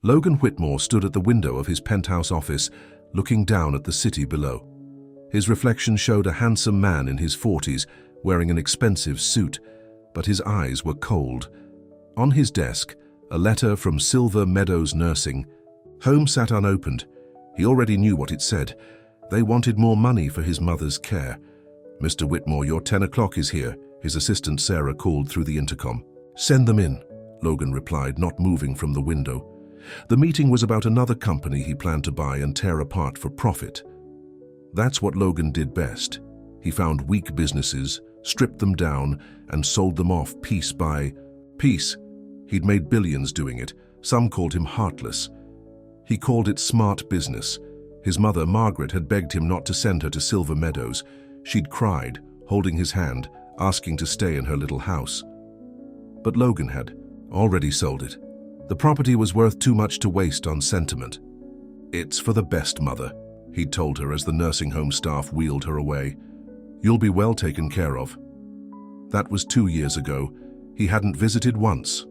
Logan Whitmore stood at the window of his penthouse office, looking down at the city below. His reflection showed a handsome man in his 40s, wearing an expensive suit, but his eyes were cold. On his desk, a letter from Silver Meadows Nursing. Home sat unopened. He already knew what it said. They wanted more money for his mother's care. "Mr. Whitmore, your 10 o'clock is here," his assistant Sarah called through the intercom. "Send them in," Logan replied, not moving from the window. The meeting was about another company he planned to buy and tear apart for profit. That's what Logan did best. He found weak businesses, stripped them down, and sold them off piece by piece. He'd made billions doing it. Some called him heartless. He called it smart business. His mother, Margaret, had begged him not to send her to Silver Meadows. She'd cried, holding his hand, asking to stay in her little house. But Logan had already sold it. The property was worth too much to waste on sentiment. "It's for the best, Mother," he'd told her as the nursing home staff wheeled her away. "You'll be well taken care of." That was 2 years ago. He hadn't visited once.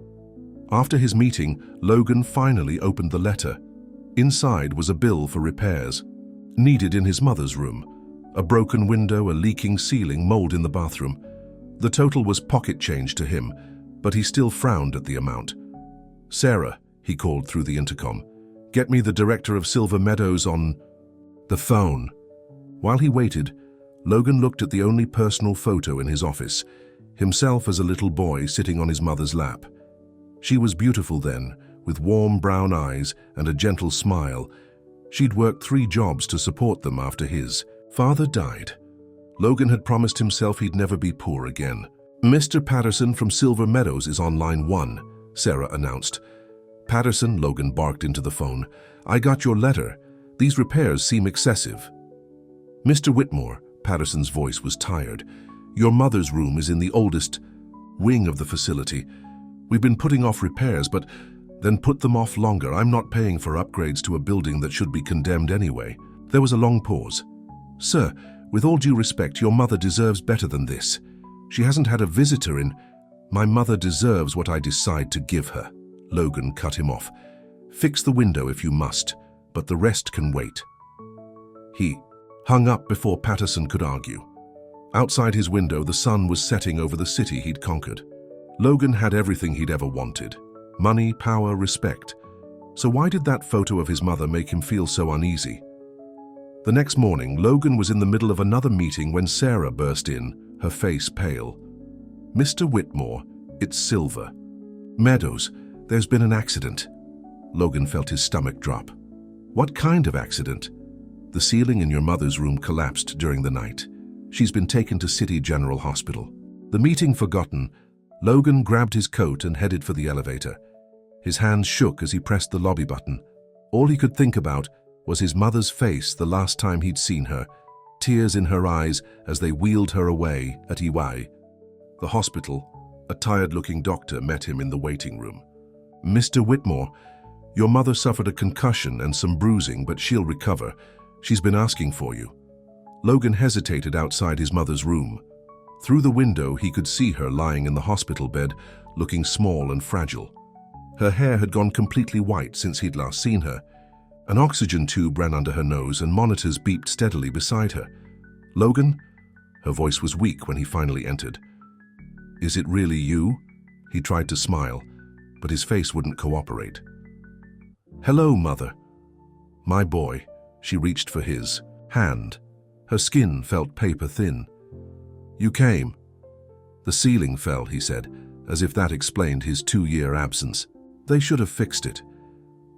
After his meeting, Logan finally opened the letter. Inside was a bill for repairs, needed in his mother's room. A broken window, a leaking ceiling, mold in the bathroom. The total was pocket change to him, but he still frowned at the amount. "Sarah," he called through the intercom, "get me the director of Silver Meadows on the phone." While he waited, Logan looked at the only personal photo in his office, himself as a little boy sitting on his mother's lap. She was beautiful then, with warm brown eyes and a gentle smile. She'd worked 3 jobs to support them after his father died. Logan had promised himself he'd never be poor again. "Mr. Patterson from Silver Meadows is on line 1, Sarah announced. "Patterson," Logan barked into the phone, "I got your letter. These repairs seem excessive." "Mr. Whitmore," Patterson's voice was tired, "your mother's room is in the oldest wing of the facility. We've been putting off repairs, but then put them off longer. I'm not paying for upgrades to a building that should be condemned anyway." There was a long pause. "Sir, with all due respect, your mother deserves better than this. She hasn't had a visitor in—" "My mother deserves what I decide to give her," Logan cut him off. "Fix the window if you must, but the rest can wait." He hung up before Patterson could argue. Outside his window, the sun was setting over the city he'd conquered. Logan had everything he'd ever wanted: money, power, respect. So why did that photo of his mother make him feel so uneasy? The next morning, Logan was in the middle of another meeting when Sarah burst in, her face pale. "Mr. Whitmore, it's Silver Meadows. There's been an accident." Logan felt his stomach drop. "What kind of accident?" "The ceiling in your mother's room collapsed during the night. She's been taken to City General Hospital." The meeting forgotten, Logan grabbed his coat and headed for the elevator. His hands shook as he pressed the lobby button. All he could think about was his mother's face the last time he'd seen her, tears in her eyes as they wheeled her away at EY. The hospital, a tired-looking doctor met him in the waiting room. "Mr. Whitmore, your mother suffered a concussion and some bruising, but she'll recover. She's been asking for you." Logan hesitated outside his mother's room. Through the window, he could see her lying in the hospital bed, looking small and fragile. Her hair had gone completely white since he'd last seen her. An oxygen tube ran under her nose and monitors beeped steadily beside her. "Logan?" Her voice was weak when he finally entered. "Is it really you?" He tried to smile, but his face wouldn't cooperate. "Hello, Mother." "My boy." She reached for his hand. Her skin felt paper-thin. "You came." "The ceiling fell," he said, as if that explained his 2-year absence. "They should have fixed it."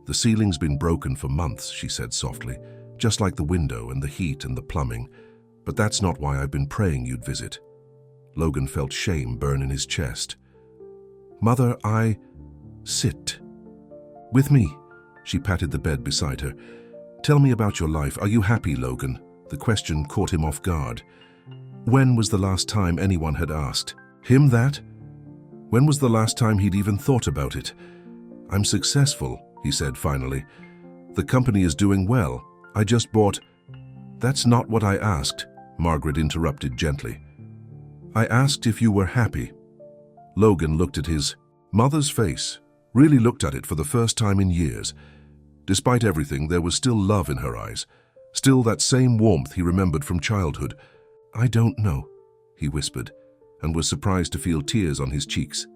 "The ceiling's been broken for months," she said softly, "just like the window and the heat and the plumbing. But that's not why I've been praying you'd visit." Logan felt shame burn in his chest. "Mother, Sit. With me." She patted the bed beside her. "Tell me about your life. Are you happy, Logan?" The question caught him off guard. When was the last time anyone had asked him that? When was the last time he'd even thought about it? "I'm successful," he said finally. "The company is doing well. I just bought—" "That's not what I asked," Margaret interrupted gently. "I asked if you were happy." Logan looked at his mother's face, really looked at it for the first time in years. Despite everything, there was still love in her eyes, still that same warmth he remembered from childhood. "I don't know," he whispered, and was surprised to feel tears on his cheeks.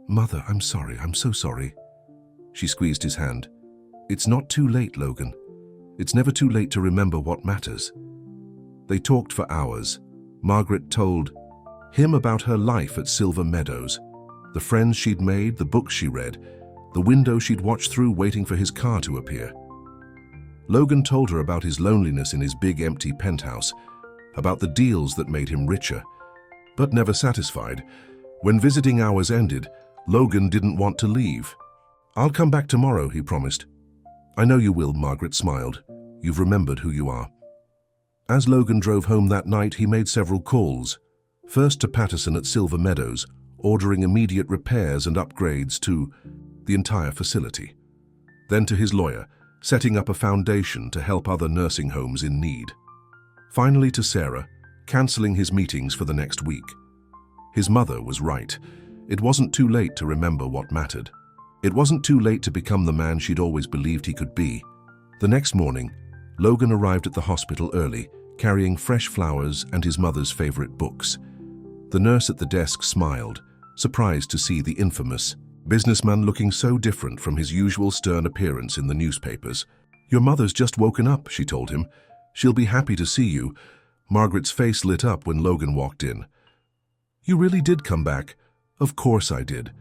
"Mother, I'm sorry, I'm so sorry." She squeezed his hand. "It's not too late, Logan. It's never too late to remember what matters." They talked for hours. Margaret told him about her life at Silver Meadows, the friends she'd made, the books she read, the window she'd watched through waiting for his car to appear. Logan told her about his loneliness in his big empty penthouse, about the deals that made him richer. But never satisfied, when visiting hours ended, Logan didn't want to leave. "I'll come back tomorrow," he promised. "I know you will," Margaret smiled. "You've remembered who you are." As Logan drove home that night, he made several calls. First to Patterson at Silver Meadows, ordering immediate repairs and upgrades to the entire facility. Then to his lawyer, setting up a foundation to help other nursing homes in need. Finally to Sarah, cancelling his meetings for the next week. His mother was right. It wasn't too late to remember what mattered. It wasn't too late to become the man she'd always believed he could be. The next morning, Logan arrived at the hospital early, carrying fresh flowers and his mother's favorite books. The nurse at the desk smiled, surprised to see the infamous businessman looking so different from his usual stern appearance in the newspapers. "Your mother's just woken up," she told him. "She'll be happy to see you." Margaret's face lit up when Logan walked in. "You really did come back?" "Of course I did."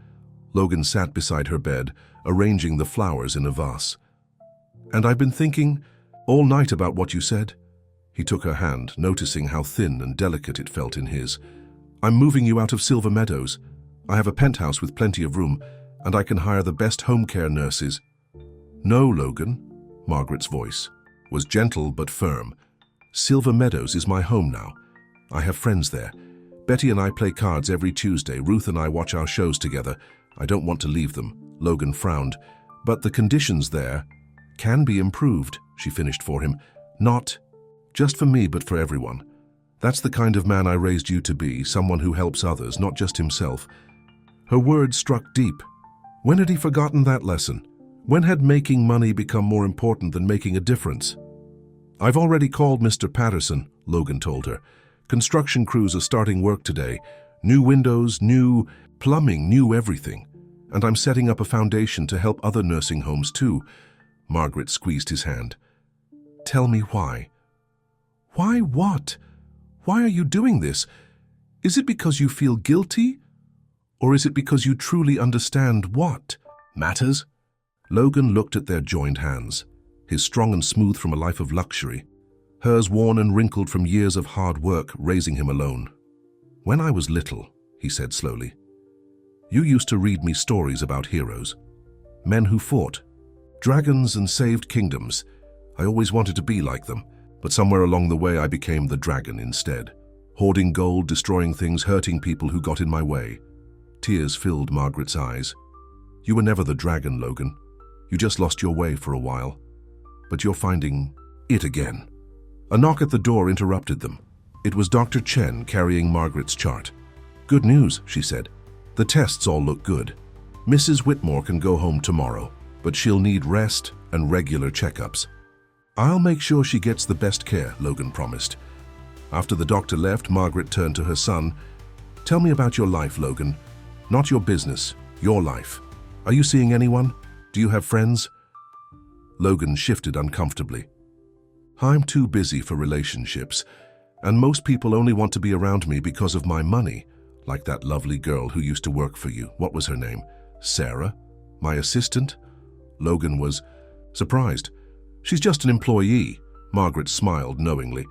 Logan sat beside her bed, arranging the flowers in a vase. "And I've been thinking all night about what you said." He took her hand, noticing how thin and delicate it felt in his. "I'm moving you out of Silver Meadows. I have a penthouse with plenty of room, and I can hire the best home care nurses." "No, Logan." Margaret's voice was gentle but firm. "Silver Meadows is my home now. I have friends there. Betty and I play cards every Tuesday. Ruth and I watch our shows together. I don't want to leave them." Logan frowned. "But the conditions there can be improved," she finished for him. "Not just for me, but for everyone. That's the kind of man I raised you to be, someone who helps others, not just himself." Her words struck deep. When had he forgotten that lesson? When had making money become more important than making a difference? "I've already called Mr. Patterson," Logan told her. "Construction crews are starting work today. New windows, new plumbing, new everything. And I'm setting up a foundation to help other nursing homes too." Margaret squeezed his hand. "Tell me why." "Why what? Why are you doing this? Is it because you feel guilty? Or is it because you truly understand what matters?" Logan looked at their joined hands, his strong and smooth from a life of luxury, hers worn and wrinkled from years of hard work raising him alone. "When I was little," he said slowly, "you used to read me stories about heroes, men who fought, dragons and saved kingdoms. I always wanted to be like them, but somewhere along the way I became the dragon instead, hoarding gold, destroying things, hurting people who got in my way." Tears filled Margaret's eyes. "You were never the dragon, Logan. You just lost your way for a while. But you're finding it again." A knock at the door interrupted them. It was Dr. Chen carrying Margaret's chart. "Good news," she said. "The tests all look good. Mrs. Whitmore can go home tomorrow, but she'll need rest and regular checkups." "I'll make sure she gets the best care," Logan promised. After the doctor left, Margaret turned to her son. "Tell me about your life, Logan. Not your business, your life. Are you seeing anyone? Do you have friends?" Logan shifted uncomfortably. "I'm too busy for relationships, and most people only want to be around me because of my money, like that lovely girl who used to work for you. What was her name? Sarah? My assistant?" Logan was surprised. "She's just an employee." Margaret smiled knowingly.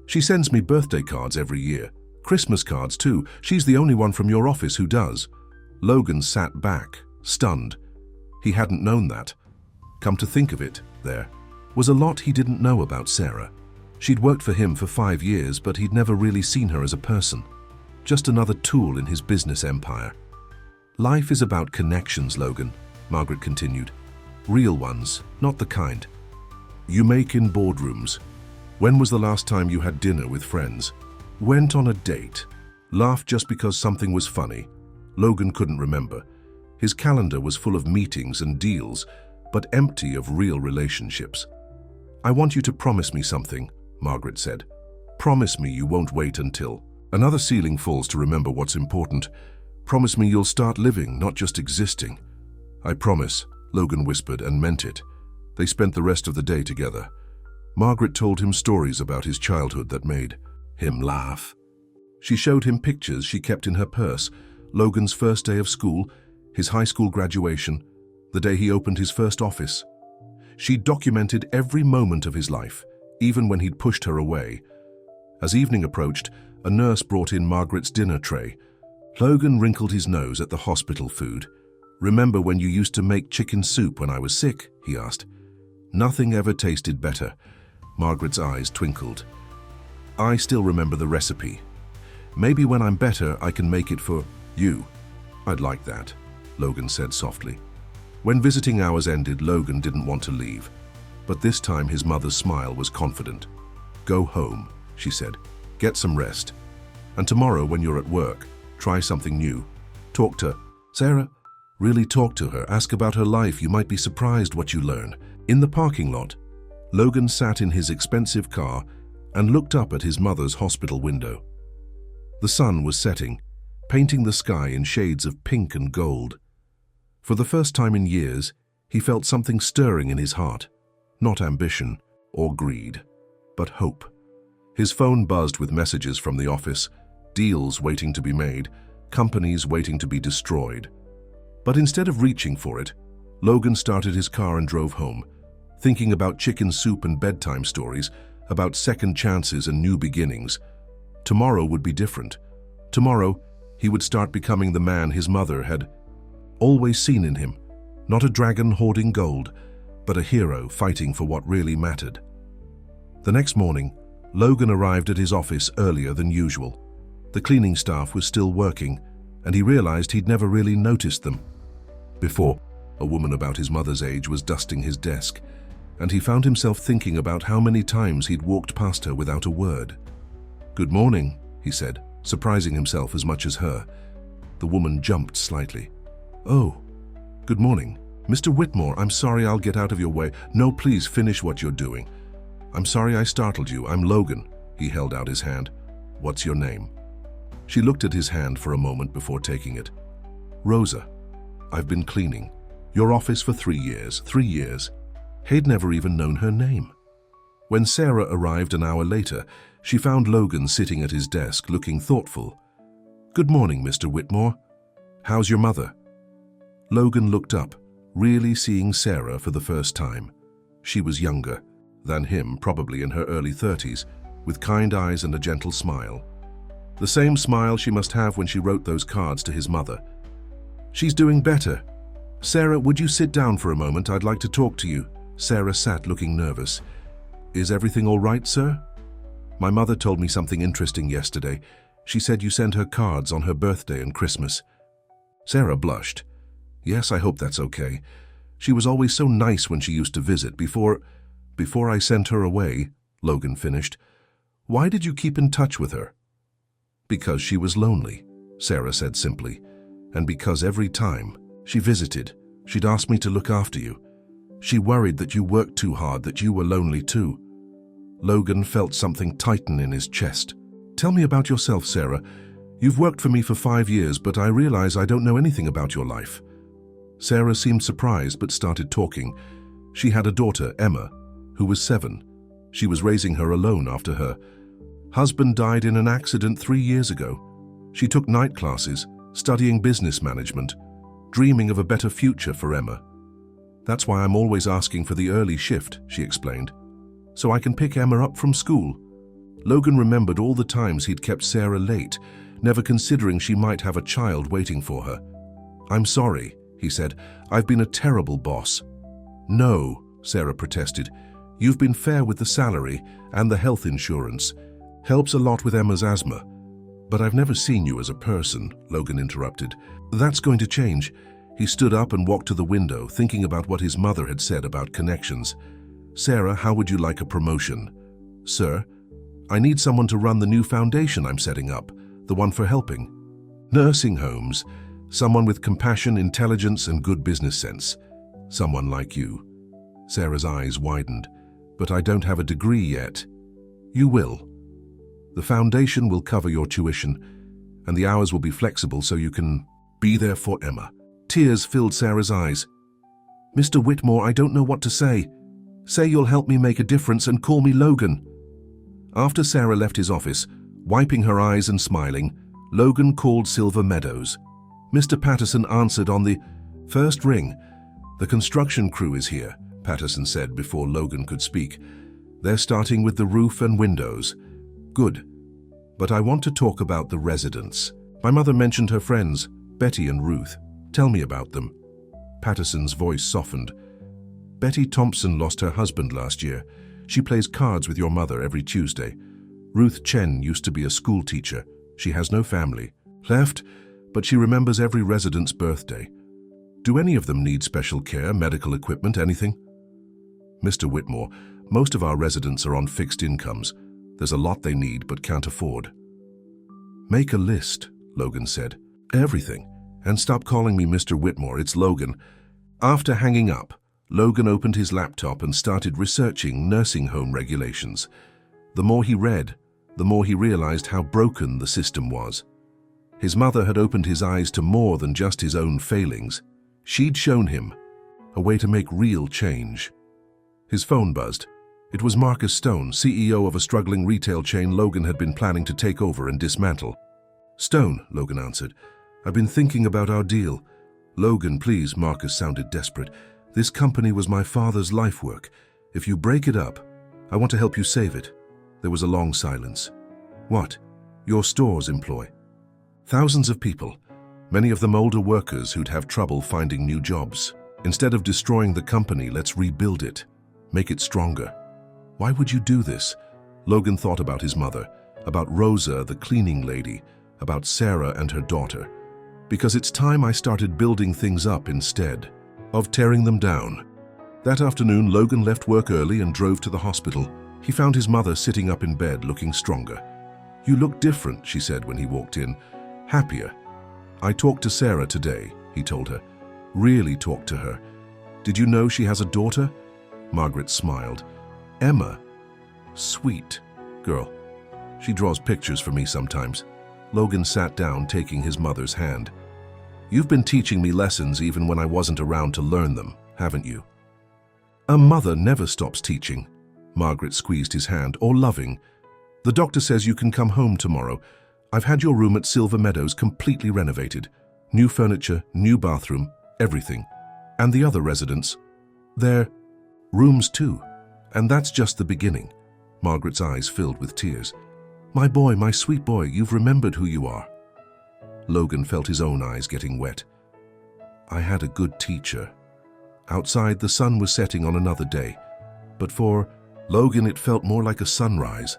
"She sends me birthday cards every year. Christmas cards too. She's the only one from your office who does." Logan sat back, stunned. He hadn't known that. Come to think of it, there was a lot he didn't know about Sarah. She'd worked for him for 5 years, but he'd never really seen her as a person. Just another tool in his business empire. "Life is about connections, Logan," Margaret continued. "Real ones, not the kind you make in boardrooms. When was the last time you had dinner with friends? Went on a date? Laughed just because something was funny?" Logan couldn't remember. His calendar was full of meetings and deals, but empty of real relationships. "I want you to promise me something," Margaret said. "Promise me you won't wait until another ceiling falls to remember what's important. Promise me you'll start living, not just existing." "I promise," Logan whispered and meant it. They spent the rest of the day together. Margaret told him stories about his childhood that made him laugh. She showed him pictures she kept in her purse, Logan's first day of school, his high school graduation, the day he opened his first office. She documented every moment of his life, even when he'd pushed her away. As evening approached, a nurse brought in Margaret's dinner tray. Logan wrinkled his nose at the hospital food. "Remember when you used to make chicken soup when I was sick?" he asked. "Nothing ever tasted better." Margaret's eyes twinkled. "I still remember the recipe. Maybe when I'm better, I can make it for you." "I'd like that," Logan said softly. When visiting hours ended, Logan didn't want to leave. But this time his mother's smile was confident. "Go home," she said. "Get some rest. And tomorrow when you're at work, try something new. Talk to Sarah. Really talk to her. Ask about her life. You might be surprised what you learn." In the parking lot, Logan sat in his expensive car and looked up at his mother's hospital window. The sun was setting, painting the sky in shades of pink and gold. For the first time in years, he felt something stirring in his heart. Not ambition or greed, but hope. His phone buzzed with messages from the office, deals waiting to be made, companies waiting to be destroyed. But instead of reaching for it, Logan started his car and drove home, thinking about chicken soup and bedtime stories, about second chances and new beginnings. Tomorrow would be different. Tomorrow, he would start becoming the man his mother had always seen in him. Not a dragon hoarding gold, but a hero fighting for what really mattered. The next morning, Logan arrived at his office earlier than usual. The cleaning staff was still working, and he realized he'd never really noticed them before. A woman about his mother's age was dusting his desk, and he found himself thinking about how many times he'd walked past her without a word. "Good morning," he said, surprising himself as much as her. The woman jumped slightly. "Oh, good morning. Mr. Whitmore, I'm sorry, I'll get out of your way." "No, please finish what you're doing." "I'm sorry I startled you. I'm Logan." He held out his hand. "What's your name?" She looked at his hand for a moment before taking it. "Rosa. I've been cleaning your office for 3 years. 3 years. He'd never even known her name. When Sarah arrived an hour later, she found Logan sitting at his desk looking thoughtful. "Good morning, Mr. Whitmore. How's your mother?" Logan looked up, really seeing Sarah for the first time. She was younger than him, probably in her early 30s, with kind eyes and a gentle smile. The same smile she must have when she wrote those cards to his mother. "She's doing better. Sarah, would you sit down for a moment? I'd like to talk to you." Sarah sat looking nervous. "Is everything all right, sir?" "My mother told me something interesting yesterday. She said you sent her cards on her birthday and Christmas." Sarah blushed. "Yes, I hope that's okay. She was always so nice when she used to visit before I sent her away," Logan finished. "Why did you keep in touch with her?" "Because she was lonely," Sarah said simply. "And because every time she visited, she'd ask me to look after you. She worried that you worked too hard, that you were lonely too." Logan felt something tighten in his chest. "Tell me about yourself, Sarah. You've worked for me for 5 years, but I realize I don't know anything about your life." Sarah seemed surprised but started talking. She had a daughter, Emma, who was 7. She was raising her alone after her husband died in an accident 3 years ago. She took night classes, studying business management, dreaming of a better future for Emma. "That's why I'm always asking for the early shift," she explained, "so I can pick Emma up from school." Logan remembered all the times he'd kept Sarah late, never considering she might have a child waiting for her. "I'm sorry," he said. "I've been a terrible boss." "No," Sarah protested. "You've been fair with the salary and the health insurance. Helps a lot with Emma's asthma." "But I've never seen you as a person," Logan interrupted. "That's going to change." He stood up and walked to the window, thinking about what his mother had said about connections. "Sarah, how would you like a promotion?" "Sir, I need someone to run the new foundation I'm setting up, the one for helping nursing homes, Someone with compassion, intelligence, and good business sense. Someone like you. Sarah's eyes widened. But I don't have a degree yet. You will. The foundation will cover your tuition, and the hours will be flexible so you can be there for Emma. Tears filled Sarah's eyes. Mr. Whitmore, I don't know what to say. Say you'll help me make a difference and call me Logan. After Sarah left his office, wiping her eyes and smiling, Logan called Silver Meadows. Mr. Patterson answered on the first ring. The construction crew is here, Patterson said before Logan could speak. They're starting with the roof and windows. Good. But I want to talk about the residents. My mother mentioned her friends, Betty and Ruth. Tell me about them. Patterson's voice softened. Betty Thompson lost her husband last year. She plays cards with your mother every Tuesday. Ruth Chen used to be a school teacher. She has no family. Left, but she remembers every resident's birthday. Do any of them need special care, medical equipment, anything? Mr. Whitmore, most of our residents are on fixed incomes. There's a lot they need but can't afford. Make a list, Logan said. Everything. And stop calling me Mr. Whitmore, it's Logan. After hanging up, Logan opened his laptop and started researching nursing home regulations. The more he read, the more he realized how broken the system was. His mother had opened his eyes to more than just his own failings. She'd shown him a way to make real change. His phone buzzed. It was Marcus Stone, CEO of a struggling retail chain Logan had been planning to take over and dismantle. Stone, Logan answered. I've been thinking about our deal. Logan, please, Marcus sounded desperate. This company was my father's life work. If you break it up, I want to help you save it. There was a long silence. What? Your stores employ thousands of people, many of them older workers who'd have trouble finding new jobs. Instead of destroying the company, let's rebuild it. Make it stronger. Why would you do this? Logan thought about his mother, about Rosa, the cleaning lady, about Sarah and her daughter. Because it's time I started building things up instead of tearing them down. That afternoon, Logan left work early and drove to the hospital. He found his mother sitting up in bed, looking stronger. You look different, she said when he walked in. Happier. I talked to Sarah today, he told her. Really talked to her. Did you know she has a daughter? Margaret smiled. Emma. Sweet girl. She draws pictures for me sometimes. Logan sat down, taking his mother's hand. You've been teaching me lessons even when I wasn't around to learn them, haven't you? A mother never stops teaching. Margaret squeezed his hand, or loving. The doctor says you can come home tomorrow. I've had your room at Silver Meadows completely renovated. New furniture, new bathroom, everything. And the other residents, their rooms too. And that's just the beginning. Margaret's eyes filled with tears. My boy, my sweet boy, you've remembered who you are. Logan felt his own eyes getting wet. I had a good teacher. Outside, the sun was setting on another day. But for Logan, it felt more like a sunrise.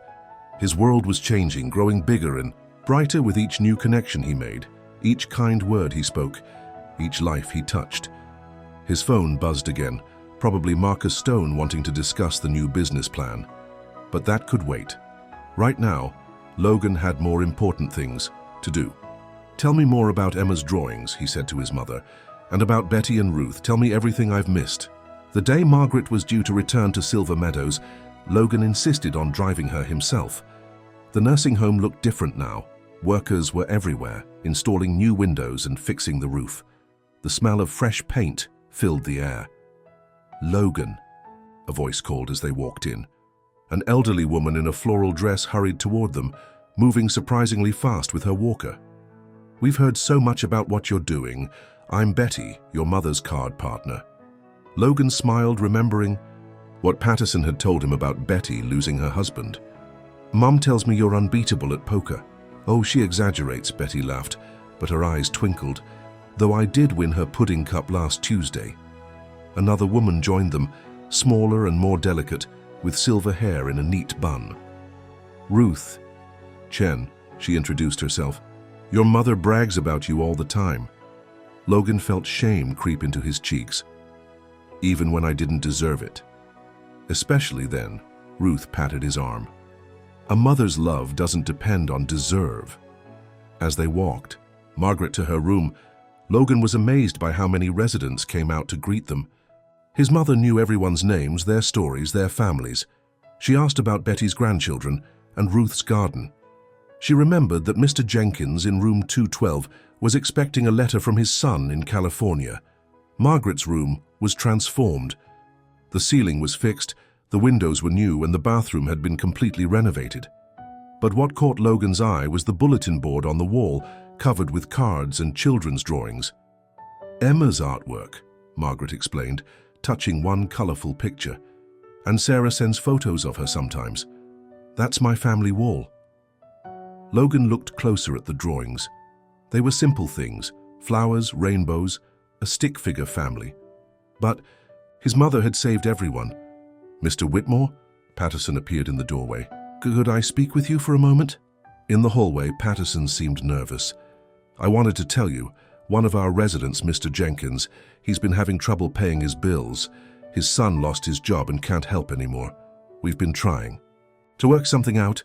His world was changing, growing bigger and brighter with each new connection he made, each kind word he spoke, each life he touched. His phone buzzed again, probably Marcus Stone wanting to discuss the new business plan. But that could wait. Right now, Logan had more important things to do. Tell me more about Emma's drawings, he said to his mother, and about Betty and Ruth. Tell me everything I've missed. The day Margaret was due to return to Silver Meadows, Logan insisted on driving her himself. The nursing home looked different now. Workers were everywhere, installing new windows and fixing the roof. The smell of fresh paint filled the air. Logan, a voice called as they walked in. An elderly woman in a floral dress hurried toward them, moving surprisingly fast with her walker. We've heard so much about what you're doing. I'm Betty, your mother's card partner. Logan smiled, remembering what Patterson had told him about Betty losing her husband. Mom tells me you're unbeatable at poker. Oh, she exaggerates, Betty laughed, but her eyes twinkled. Though I did win her pudding cup last Tuesday. Another woman joined them, smaller and more delicate, with silver hair in a neat bun. Ruth Chen, she introduced herself. Your mother brags about you all the time. Logan felt shame creep into his cheeks. Even when I didn't deserve it. Especially then, Ruth patted his arm. A mother's love doesn't depend on deserve. As they walked, Margaret to her room, Logan was amazed by how many residents came out to greet them. His mother knew everyone's names, their stories, their families. She asked about Betty's grandchildren and Ruth's garden. She remembered that Mr. Jenkins in room 212 was expecting a letter from his son in California. Margaret's room was transformed. The ceiling was fixed, the windows were new, and the bathroom had been completely renovated. But what caught Logan's eye was the bulletin board on the wall, covered with cards and children's drawings. "Emma's artwork," Margaret explained, touching one colorful picture. "And Sarah sends photos of her sometimes. That's my family wall." Logan looked closer at the drawings. They were simple things: flowers, rainbows, a stick figure family. But his mother had saved everyone. "Mr. Whitmore?" Patterson appeared in the doorway. "Could I speak with you for a moment?" In the hallway, Patterson seemed nervous. "I wanted to tell you, one of our residents, Mr. Jenkins, he's been having trouble paying his bills. His son lost his job and can't help anymore. We've been trying to work something out."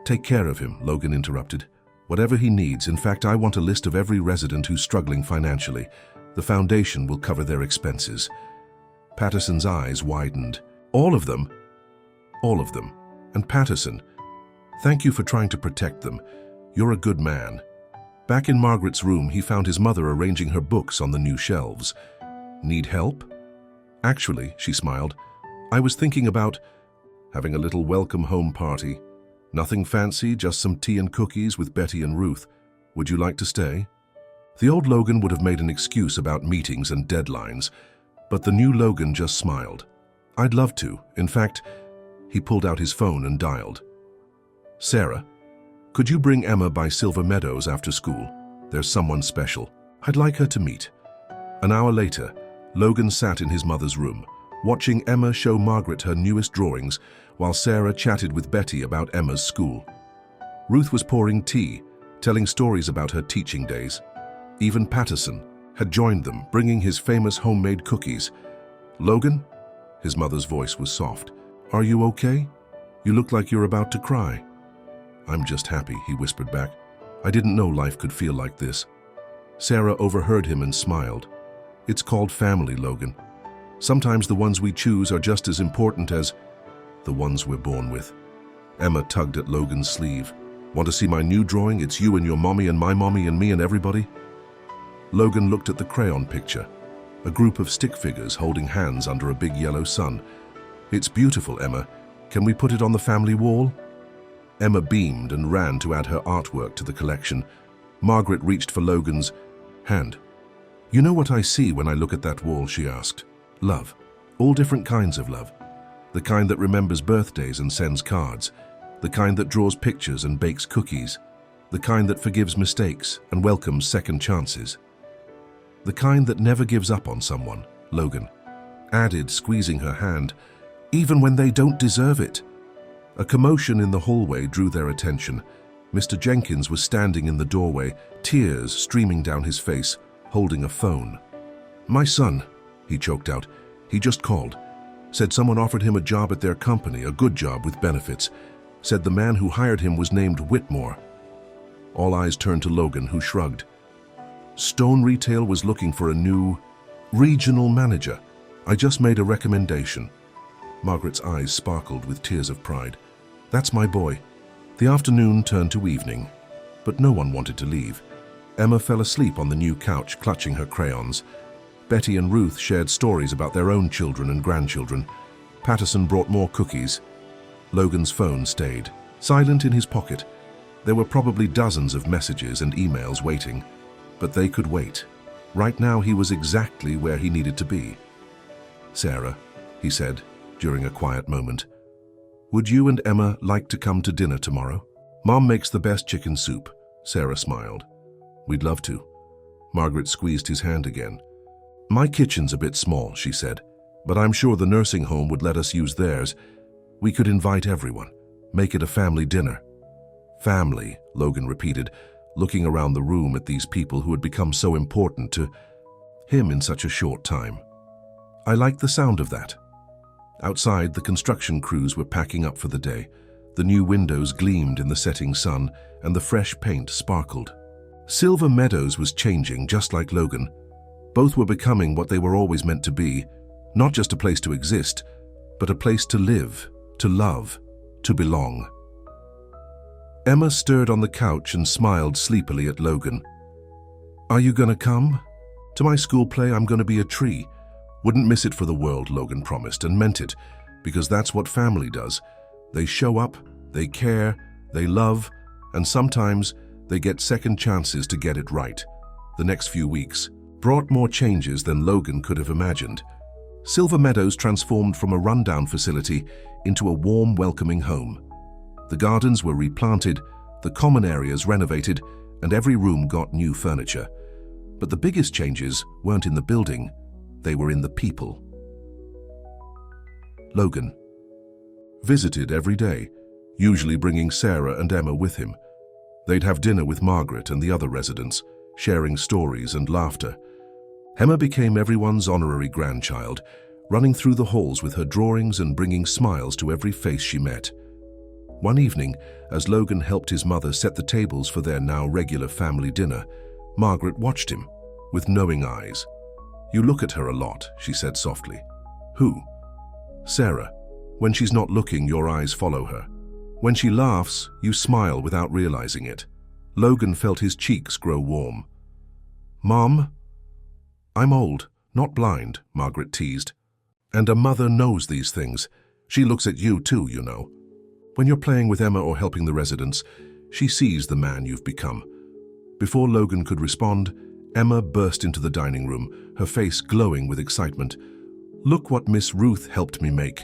"Take care of him," Logan interrupted. "Whatever he needs. In fact, I want a list of every resident who's struggling financially. The foundation will cover their expenses." Patterson's eyes widened. "All of them?" "All of them. And Patterson, thank you for trying to protect them. You're a good man." Back in Margaret's room, he found his mother arranging her books on the new shelves. "Need help?" "Actually," she smiled, "I was thinking about having a little welcome home party. Nothing fancy, just some tea and cookies with Betty and Ruth. Would you like to stay?" The old Logan would have made an excuse about meetings and deadlines, but the new Logan just smiled. "I'd love to. In fact," he pulled out his phone and dialed. "Sarah, could you bring Emma by Silver Meadows after school? There's someone special. I'd like her to meet." An hour later, Logan sat in his mother's room, watching Emma show Margaret her newest drawings while Sarah chatted with Betty about Emma's school. Ruth was pouring tea, telling stories about her teaching days. Even Patterson had joined them, bringing his famous homemade cookies. "Logan?" His mother's voice was soft. "Are you okay? You look like you're about to cry." "I'm just happy," he whispered back. "I didn't know life could feel like this." Sarah overheard him and smiled. "It's called family, Logan. Sometimes the ones we choose are just as important as the ones we're born with." Emma tugged at Logan's sleeve. "Want to see my new drawing? It's you and your mommy and my mommy and me and everybody." Logan looked at the crayon picture, a group of stick figures holding hands under a big yellow sun. "It's beautiful, Emma. Can we put it on the family wall?" Emma beamed and ran to add her artwork to the collection. Margaret reached for Logan's hand. "You know what I see when I look at that wall?" she asked. "Love. All different kinds of love. The kind that remembers birthdays and sends cards. The kind that draws pictures and bakes cookies. The kind that forgives mistakes and welcomes second chances. The kind that never gives up on someone," Logan added, squeezing her hand, "even when they don't deserve it." A commotion in the hallway drew their attention. Mr. Jenkins was standing in the doorway, tears streaming down his face, holding a phone. "My son," he choked out. "He just called. Said someone offered him a job at their company, a good job with benefits. Said the man who hired him was named Whitmore." All eyes turned to Logan, who shrugged. "Stone Retail was looking for a new regional manager. I just made a recommendation." Margaret's eyes sparkled with tears of pride. "That's my boy." The afternoon turned to evening, but no one wanted to leave. Emma fell asleep on the new couch, clutching her crayons. Betty and Ruth shared stories about their own children and grandchildren. Patterson brought more cookies. Logan's phone stayed, silent in his pocket. There were probably dozens of messages and emails waiting, but they could wait. Right now he was exactly where he needed to be. "Sarah," he said during a quiet moment, "would you and Emma like to come to dinner tomorrow? Mom makes the best chicken soup." Sarah smiled. "We'd love to." Margaret squeezed his hand again. "My kitchen's a bit small," she said, "but I'm sure the nursing home would let us use theirs. We could invite everyone, make it a family dinner." "Family," Logan repeated, looking around the room at these people who had become so important to him in such a short time. "I like the sound of that." Outside, the construction crews were packing up for the day. The new windows gleamed in the setting sun, and the fresh paint sparkled. Silver Meadows was changing just like Logan. Both were becoming what they were always meant to be, not just a place to exist, but a place to live, to love, to belong. Emma stirred on the couch and smiled sleepily at Logan. "Are you gonna come? To my school play, I'm gonna be a tree. Wouldn't miss it for the world," Logan promised, and meant it, because that's what family does. They show up, they care, they love, and sometimes they get second chances to get it right. The next few weeks brought more changes than Logan could have imagined. Silver Meadows transformed from a rundown facility into a warm, welcoming home. The gardens were replanted, the common areas renovated, and every room got new furniture. But the biggest changes weren't in the building, they were in the people. Logan visited every day, usually bringing Sarah and Emma with him. They'd have dinner with Margaret and the other residents, sharing stories and laughter. Emma became everyone's honorary grandchild, running through the halls with her drawings and bringing smiles to every face she met. One evening, as Logan helped his mother set the tables for their now regular family dinner, Margaret watched him with knowing eyes. "You look at her a lot," she said softly. "Who?" "Sarah. When she's not looking, your eyes follow her. When she laughs, you smile without realizing it." Logan felt his cheeks grow warm. "Mom?" "I'm old, not blind," Margaret teased. "And a mother knows these things. She looks at you too, you know. When you're playing with Emma or helping the residents, she sees the man you've become." Before Logan could respond, Emma burst into the dining room, her face glowing with excitement. "Look what Miss Ruth helped me make."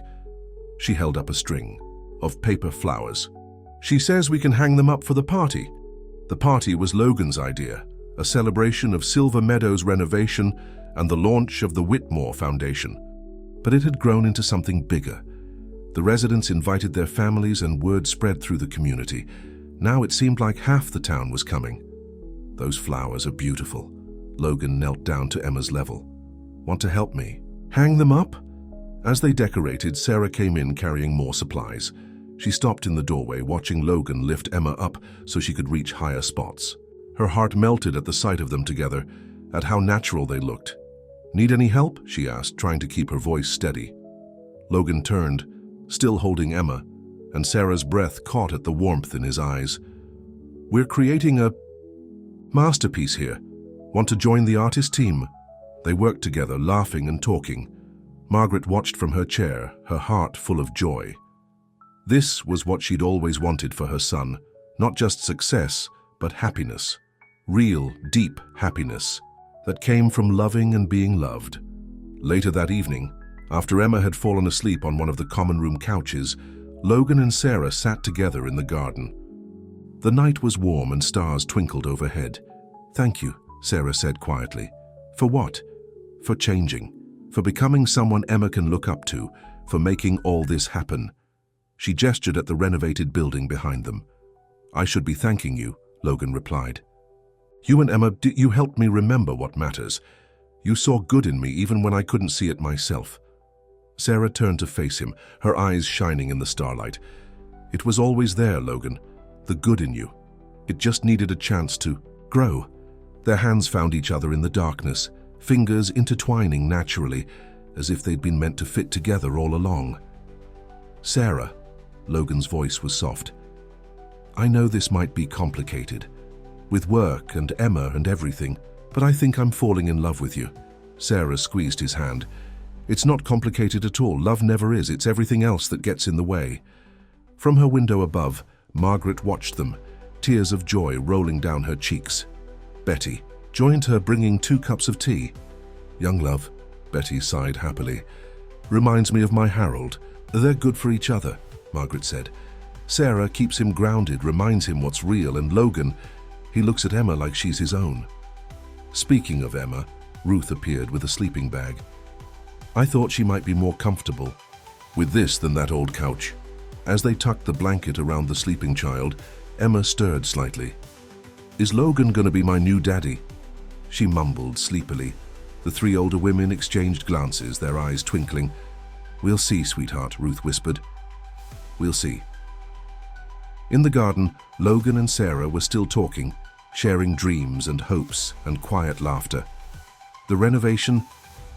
She held up a string of paper flowers. "She says we can hang them up for the party." The party was Logan's idea, a celebration of Silver Meadows' renovation and the launch of the Whitmore Foundation. But it had grown into something bigger. The residents invited their families and word spread through the community. Now it seemed like half the town was coming. "Those flowers are beautiful." Logan knelt down to Emma's level. "Want to help me hang them up?" As they decorated, Sarah came in carrying more supplies. She stopped in the doorway, watching Logan lift Emma up so she could reach higher spots. Her heart melted at the sight of them together, at how natural they looked. "Need any help?" she asked, trying to keep her voice steady. Logan turned, still holding Emma, and Sarah's breath caught at the warmth in his eyes. "We're creating a masterpiece here. Want to join the artist team?" They worked together, laughing and talking. Margaret watched from her chair, her heart full of joy. This was what she'd always wanted for her son, not just success, but happiness. Real, deep happiness that came from loving and being loved. Later that evening, after Emma had fallen asleep on one of the common room couches, Logan and Sarah sat together in the garden. The night was warm and stars twinkled overhead. "Thank you," Sarah said quietly. "For what?" "For changing. For becoming someone Emma can look up to. For making all this happen." She gestured at the renovated building behind them. "I should be thanking you," Logan replied. "You and Emma, you helped me remember what matters. You saw good in me even when I couldn't see it myself." Sarah turned to face him, her eyes shining in the starlight. "It was always there, Logan. The good in you. It just needed a chance to grow." Their hands found each other in the darkness, fingers intertwining naturally, as if they'd been meant to fit together all along. "Sarah," Logan's voice was soft, "I know this might be complicated, with work and Emma and everything, but I think I'm falling in love with you." Sarah squeezed his hand. "It's not complicated at all. Love never is. It's everything else that gets in the way." From her window above, Margaret watched them, tears of joy rolling down her cheeks. Betty joined her, bringing 2 cups of tea. "Young love," Betty sighed happily. "Reminds me of my Harold. They're good for each other," Margaret said. Sarah keeps him grounded, reminds him what's real, and Logan, he looks at Emma like she's his own. Speaking of Emma, Ruth appeared with a sleeping bag. "I thought she might be more comfortable with this than that old couch." As they tucked the blanket around the sleeping child, Emma stirred slightly. "Is Logan gonna be my new daddy?" She mumbled sleepily. The 3 older women exchanged glances, their eyes twinkling. "We'll see, sweetheart," Ruth whispered. "We'll see." In the garden, Logan and Sarah were still talking, sharing dreams and hopes and quiet laughter. The renovation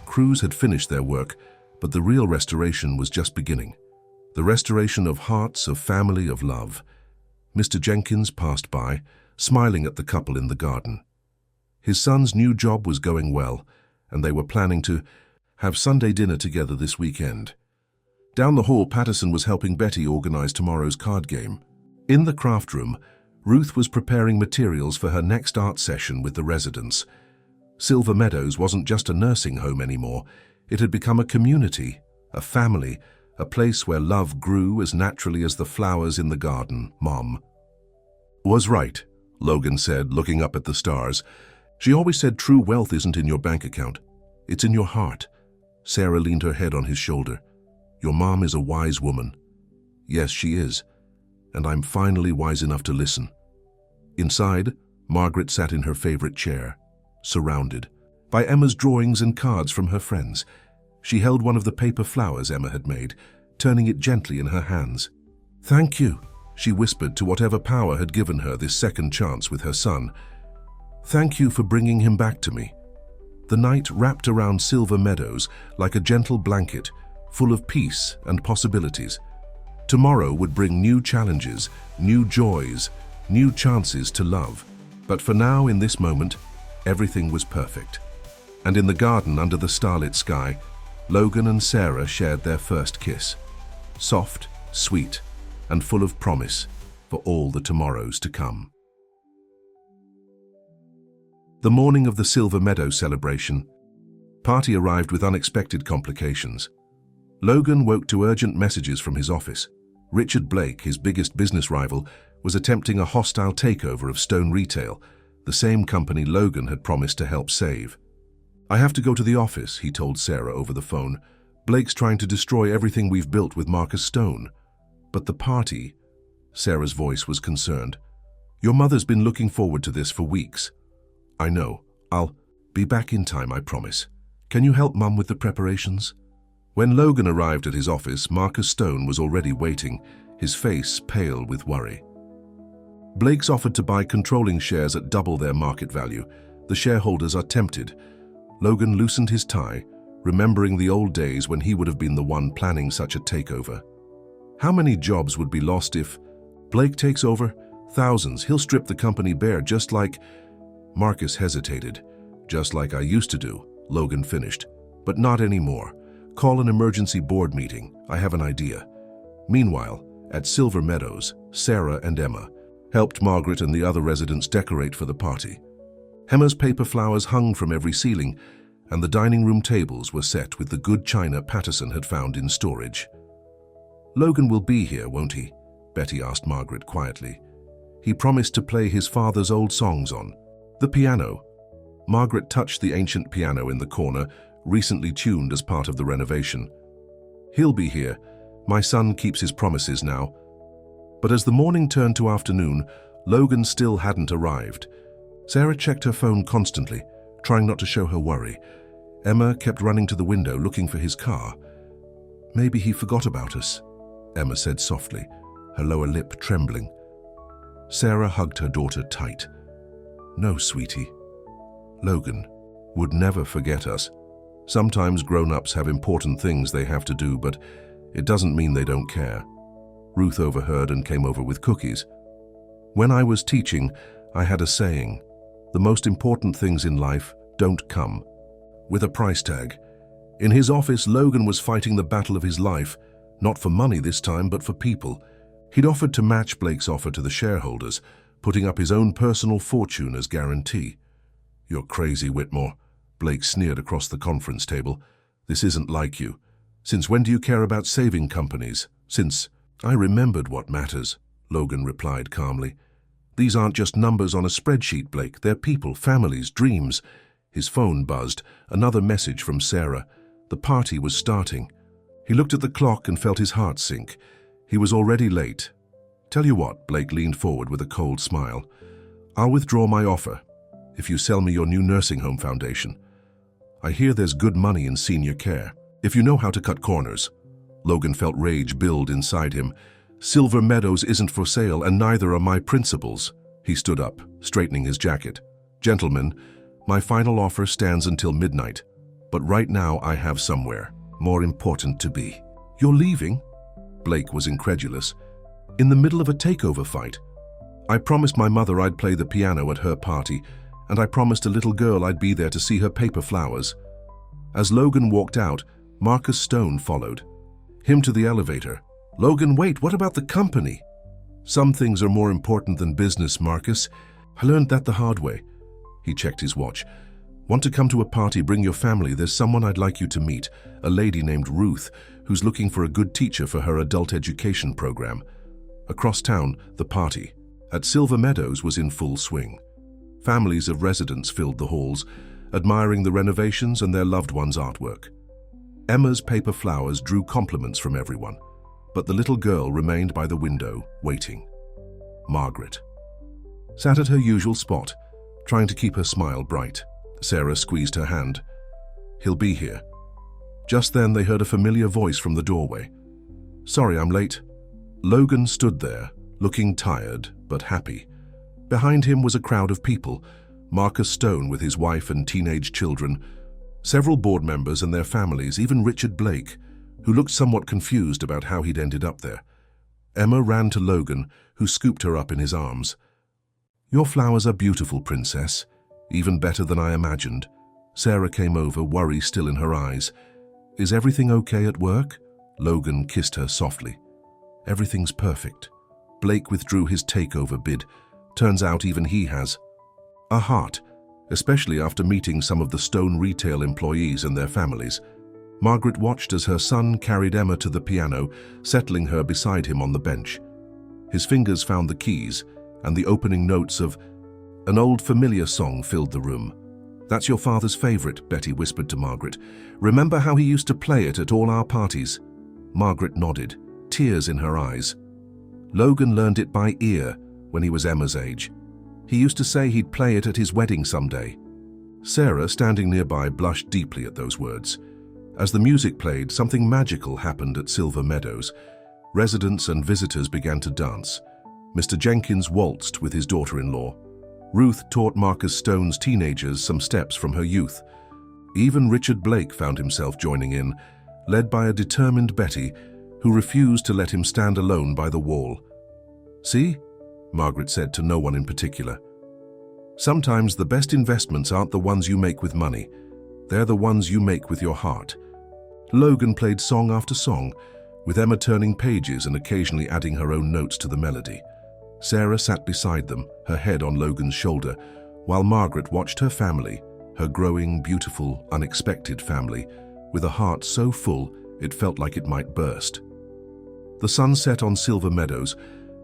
crews had finished their work, but the real restoration was just beginning. The restoration of hearts, of family, of love. Mr. Jenkins passed by, smiling at the couple in the garden. His son's new job was going well, and they were planning to have Sunday dinner together this weekend. Down the hall, Patterson was helping Betty organize tomorrow's card game. In the craft room, Ruth was preparing materials for her next art session with the residents. Silver Meadows wasn't just a nursing home anymore. It had become a community, a family, a place where love grew as naturally as the flowers in the garden. Mom was right, Logan said, looking up at the stars. She always said true wealth isn't in your bank account. It's in your heart. Sarah leaned her head on his shoulder. Your mom is a wise woman. Yes, she is. And I'm finally wise enough to listen. Inside, Margaret sat in her favorite chair, surrounded by Emma's drawings and cards from her friends. She held one of the paper flowers Emma had made, turning it gently in her hands. Thank you, she whispered to whatever power had given her this second chance with her son. Thank you for bringing him back to me. The night wrapped around Silver Meadows like a gentle blanket, full of peace and possibilities. Tomorrow would bring new challenges, new joys, new chances to love. But for now, in this moment, everything was perfect. And in the garden under the starlit sky, Logan and Sarah shared their first kiss. Soft, sweet, and full of promise for all the tomorrows to come. The morning of the Silver Meadow celebration, party arrived with unexpected complications. Logan woke to urgent messages from his office. Richard Blake, his biggest business rival, was attempting a hostile takeover of Stone Retail, the same company Logan had promised to help save. I have to go to the office, he told Sarah over the phone. Blake's trying to destroy everything we've built with Marcus Stone. But the party, Sarah's voice was concerned. Your mother's been looking forward to this for weeks. I know. I'll be back in time, I promise. Can you help Mum with the preparations? When Logan arrived at his office, Marcus Stone was already waiting, his face pale with worry. Blake's offered to buy controlling shares at double their market value. The shareholders are tempted. Logan loosened his tie, remembering the old days when he would have been the one planning such a takeover. How many jobs would be lost if Blake takes over? Thousands. He'll strip the company bare just like… Marcus hesitated. Just like I used to do, Logan finished. But not anymore. Call an emergency board meeting. I have an idea. Meanwhile, at Silver Meadows, Sarah and Emma helped Margaret and the other residents decorate for the party. Emma's paper flowers hung from every ceiling, and the dining room tables were set with the good china Patterson had found in storage. Logan will be here, won't he? Betty asked Margaret quietly. He promised to play his father's old songs on the piano. Margaret touched the ancient piano in the corner, recently tuned as part of the renovation. He'll be here. My son keeps his promises now. But as the morning turned to afternoon, Logan still hadn't arrived. Sarah checked her phone constantly, trying not to show her worry. Emma kept running to the window looking for his car. Maybe he forgot about us, Emma said softly, her lower lip trembling. Sarah hugged her daughter tight. No, sweetie. Logan would never forget us. Sometimes grown-ups have important things they have to do, but it doesn't mean they don't care. Ruth overheard and came over with cookies. When I was teaching, I had a saying, the most important things in life don't come with a price tag. In his office, Logan was fighting the battle of his life, not for money this time, but for people. He'd offered to match Blake's offer to the shareholders, putting up his own personal fortune as guarantee. You're crazy, Whitmore, Blake sneered across the conference table. This isn't like you. Since when do you care about saving companies? Since I remembered what matters, Logan replied calmly. These aren't just numbers on a spreadsheet, Blake. They're people, families, dreams. His phone buzzed. Another message from Sarah. The party was starting. He looked at the clock and felt his heart sink. He was already late. Tell you what, Blake leaned forward with a cold smile. I'll withdraw my offer if you sell me your new nursing home foundation. I hear there's good money in senior care, if you know how to cut corners. Logan felt rage build inside him. Silver Meadows isn't for sale, and neither are my principles. He stood up, straightening his jacket. "Gentlemen, my final offer stands until midnight, but right now I have somewhere more important to be." "You're leaving?" Blake was incredulous. "In the middle of a takeover fight?" "I promised my mother I'd play the piano at her party, and I promised a little girl I'd be there to see her paper flowers." As Logan walked out, Marcus Stone followed. Him to the elevator. "Logan, wait, what about the company?" "Some things are more important than business, Marcus. I learned that the hard way." He checked his watch. "Want to come to a party, bring your family. There's someone I'd like you to meet, a lady named Ruth, who's looking for a good teacher for her adult education program." Across town, the party at Silver Meadows was in full swing. Families of residents filled the halls, admiring the renovations and their loved ones' artwork. Emma's paper flowers drew compliments from everyone, but the little girl remained by the window, waiting. Margaret sat at her usual spot, trying to keep her smile bright. Sarah squeezed her hand. "He'll be here." Just then they heard a familiar voice from the doorway. "Sorry, I'm late." Logan stood there, looking tired but happy. Behind him was a crowd of people, Marcus Stone with his wife and teenage children, several board members and their families, even Richard Blake, who looked somewhat confused about how he'd ended up there. Emma ran to Logan, who scooped her up in his arms. "Your flowers are beautiful, Princess. Even better than I imagined." Sarah came over, worry still in her eyes. "Is everything okay at work?" Logan kissed her softly. "Everything's perfect." Blake withdrew his takeover bid. Turns out even he has a heart, especially after meeting some of the Stone retail employees and their families. Margaret watched as her son carried Emma to the piano, settling her beside him on the bench. His fingers found the keys, and the opening notes of an old familiar song filled the room. "That's your father's favorite," Betty whispered to Margaret. "Remember how he used to play it at all our parties?" Margaret nodded, tears in her eyes. Logan learned it by ear when he was Emma's age. He used to say he'd play it at his wedding someday. Sarah, standing nearby, blushed deeply at those words. As the music played, something magical happened at Silver Meadows. Residents and visitors began to dance. Mr. Jenkins waltzed with his daughter-in-law. Ruth taught Marcus Stone's teenagers some steps from her youth. Even Richard Blake found himself joining in, led by a determined Betty, who refused to let him stand alone by the wall. "See?" Margaret said to no one in particular. "Sometimes the best investments aren't the ones you make with money. They're the ones you make with your heart." Logan played song after song, with Emma turning pages and occasionally adding her own notes to the melody. Sarah sat beside them, her head on Logan's shoulder, while Margaret watched her family, her growing, beautiful, unexpected family, with a heart so full it felt like it might burst. The sun set on Silver Meadows,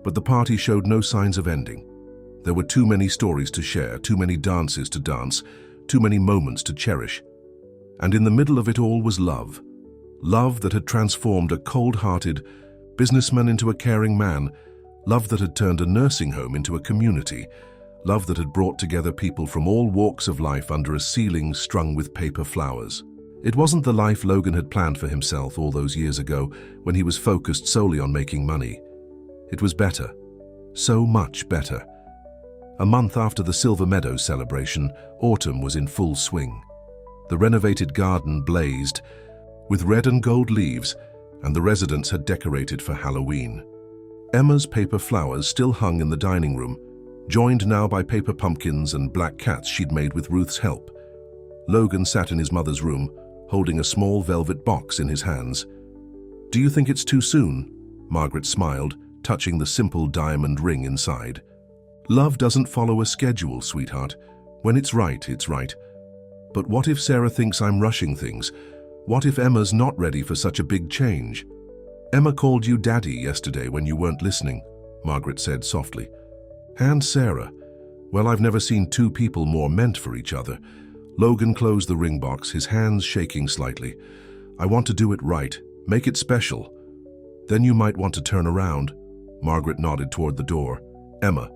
but the party showed no signs of ending. There were too many stories to share, too many dances to dance, too many moments to cherish. And in the middle of it all was love. Love that had transformed a cold-hearted businessman into a caring man. Love that had turned a nursing home into a community. Love that had brought together people from all walks of life under a ceiling strung with paper flowers. It wasn't the life Logan had planned for himself all those years ago when he was focused solely on making money. It was better. So much better. A month after the Silver Meadows celebration, autumn was in full swing. The renovated garden blazed with red and gold leaves, and the residents had decorated for Halloween. Emma's paper flowers still hung in the dining room, joined now by paper pumpkins and black cats she'd made with Ruth's help. Logan sat in his mother's room, holding a small velvet box in his hands. "Do you think it's too soon?" Margaret smiled, touching the simple diamond ring inside. "Love doesn't follow a schedule, sweetheart. When it's right, it's right. But what if Sarah thinks I'm rushing things? What if Emma's not ready for such a big change?" "Emma called you Daddy yesterday when you weren't listening," Margaret said softly. "And Sarah. Well, I've never seen two people more meant for each other." Logan closed the ring box, his hands shaking slightly. "I want to do it right, make it special. Then you might want to turn around." Margaret nodded toward the door. Emma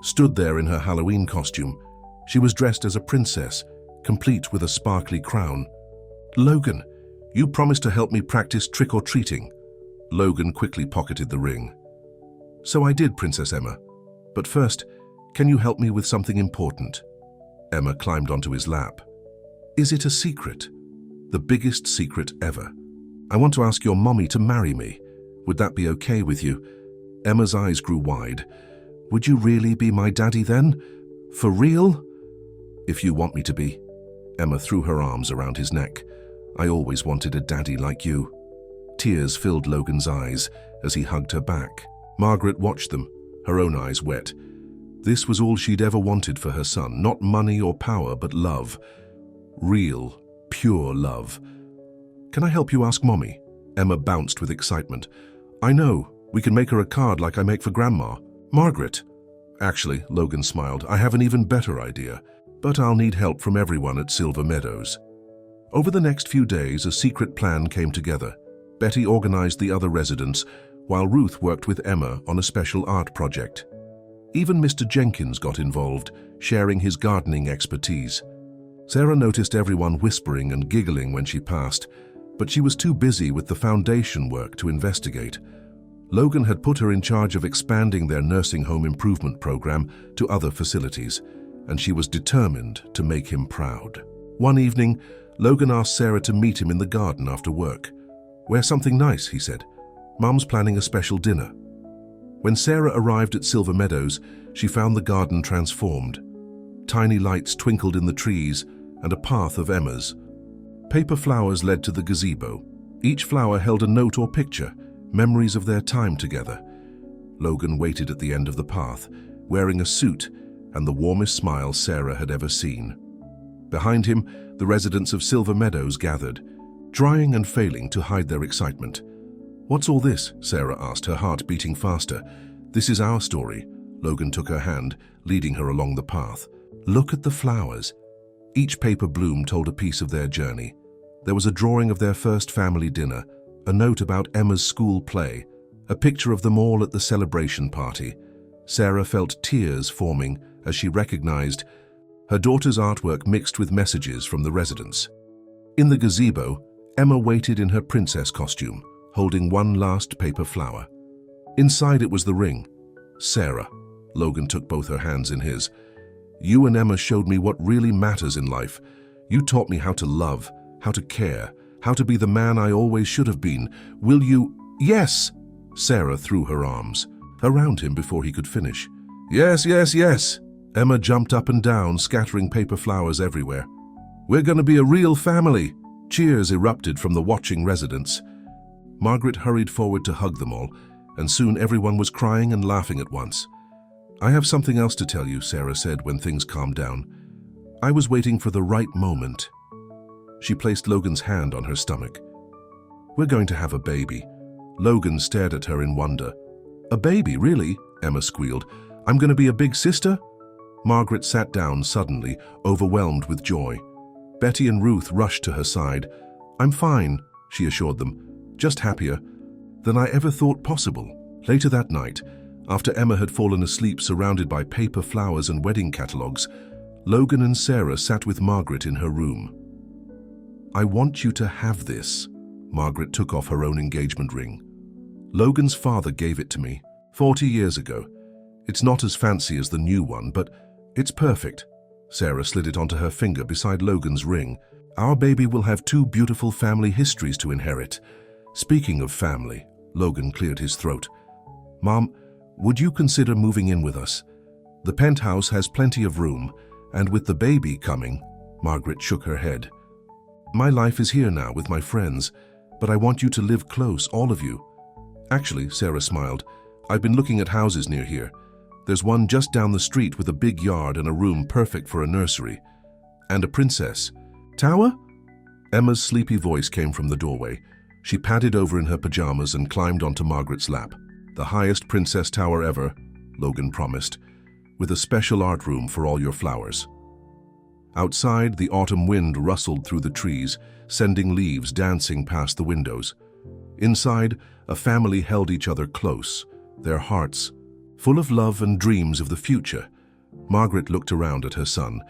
stood there in her Halloween costume. She was dressed as a princess, complete with a sparkly crown. "Logan, you promised to help me practice trick-or-treating." Logan quickly pocketed the ring. "So I did, Princess Emma. But first, Can you help me with something important? Emma climbed onto his lap. Is it a secret? The biggest secret ever. I want to ask your mommy to marry me. Would that be okay with you? Emma's eyes grew wide. Would you really be my daddy then? For real? If you want me to be. Emma threw her arms around his neck. I always wanted a daddy like you. Tears filled Logan's eyes as he hugged her back. Margaret watched them, her own eyes wet. This was all she'd ever wanted for her son, not money or power, but love. Real, pure love. Can I help you ask Mommy? Emma bounced with excitement. I know. We can make her a card like I make for Grandma. Margaret. Actually, Logan smiled, I have an even better idea. But I'll need help from everyone at Silver Meadows. Over the next few days, a secret plan came together. Betty organized the other residents, while Ruth worked with Emma on a special art project. Even Mr. Jenkins got involved, sharing his gardening expertise. Sarah noticed everyone whispering and giggling when she passed, but she was too busy with the foundation work to investigate. Logan had put her in charge of expanding their nursing home improvement program to other facilities, and she was determined to make him proud. One evening, Logan asked Sarah to meet him in the garden after work. Wear something nice, he said. Mum's planning a special dinner. When Sarah arrived at Silver Meadows, she found the garden transformed. Tiny lights twinkled in the trees and a path of Emma's. Paper flowers led to the gazebo. Each flower held a note or picture, memories of their time together. Logan waited at the end of the path, wearing a suit and the warmest smile Sarah had ever seen. Behind him, the residents of Silver Meadows gathered, trying and failing to hide their excitement. What's all this? Sarah asked, her heart beating faster. This is our story. Logan took her hand, leading her along the path. Look at the flowers. Each paper bloom told a piece of their journey. There was a drawing of their first family dinner, a note about Emma's school play, a picture of them all at the celebration party. Sarah felt tears forming as she recognized her daughter's artwork mixed with messages from the residents. In the gazebo, Emma waited in her princess costume, holding one last paper flower. Inside it was the ring. Sarah. Logan took both her hands in his. You and Emma showed me what really matters in life. You taught me how to love, how to care, how to be the man I always should have been. Will you— Yes! Sarah threw her arms around him before he could finish. Yes, yes, yes! Emma jumped up and down, scattering paper flowers everywhere. We're going to be a real family! Cheers erupted from the watching residents. Margaret hurried forward to hug them all, and soon everyone was crying and laughing at once. I have something else to tell you, Sarah said when things calmed down. I was waiting for the right moment. She placed Logan's hand on her stomach. We're going to have a baby. Logan stared at her in wonder. A baby, really? Emma squealed. I'm going to be a big sister? Margaret sat down suddenly, overwhelmed with joy. Betty and Ruth rushed to her side. I'm fine, she assured them, just happier than I ever thought possible. Later that night, after Emma had fallen asleep surrounded by paper flowers and wedding catalogues, Logan and Sarah sat with Margaret in her room. I want you to have this. Margaret took off her own engagement ring. Logan's father gave it to me 40 years ago. It's not as fancy as the new one, but it's perfect. Sarah slid it onto her finger beside Logan's ring. Our baby will have 2 beautiful family histories to inherit. Speaking of family, Logan cleared his throat. Mom, would you consider moving in with us? The penthouse has plenty of room, and with the baby coming— Margaret shook her head. My life is here now with my friends, but I want you to live close, all of you. Actually, Sarah smiled, I've been looking at houses near here. There's one just down the street with a big yard and a room perfect for a nursery. And a princess. Tower? Emma's sleepy voice came from the doorway. She padded over in her pajamas and climbed onto Margaret's lap. The highest princess tower ever, Logan promised, with a special art room for all your flowers. Outside, the autumn wind rustled through the trees, sending leaves dancing past the windows. Inside, a family held each other close, their hearts full of love and dreams of the future. Margaret looked around at her son,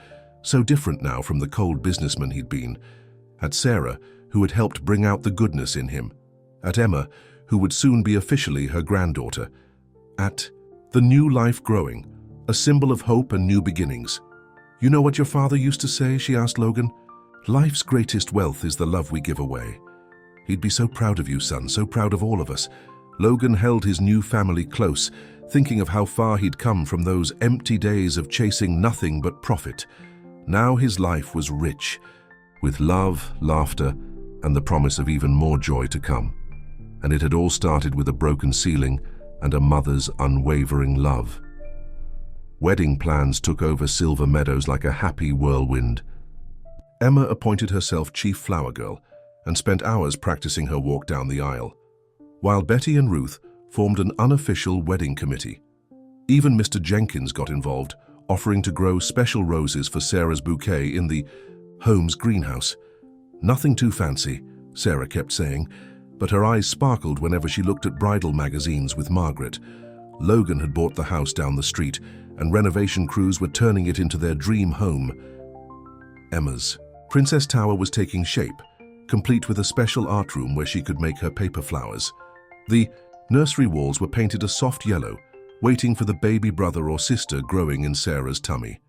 so different now from the cold businessman he'd been, at Sarah, who had helped bring out the goodness in him, at Emma, who would soon be officially her granddaughter, at the new life growing, a symbol of hope and new beginnings. "You know what your father used to say?" she asked Logan. "Life's greatest wealth is the love we give away." "He'd be so proud of you, son, so proud of all of us." Logan held his new family close, thinking of how far he'd come from those empty days of chasing nothing but profit. Now his life was rich, with love, laughter, and the promise of even more joy to come. And it had all started with a broken ceiling and a mother's unwavering love. Wedding plans took over Silver Meadows like a happy whirlwind. Emma appointed herself chief flower girl and spent hours practicing her walk down the aisle, while Betty and Ruth formed an unofficial wedding committee. Even Mr. Jenkins got involved, offering to grow special roses for Sarah's bouquet in the home's greenhouse. "Nothing too fancy," Sarah kept saying, but her eyes sparkled whenever she looked at bridal magazines with Margaret. Logan had bought the house down the street, and renovation crews were turning it into their dream home. Emma's Princess Tower was taking shape, complete with a special art room where she could make her paper flowers. The nursery walls were painted a soft yellow, waiting for the baby brother or sister growing in Sarah's tummy.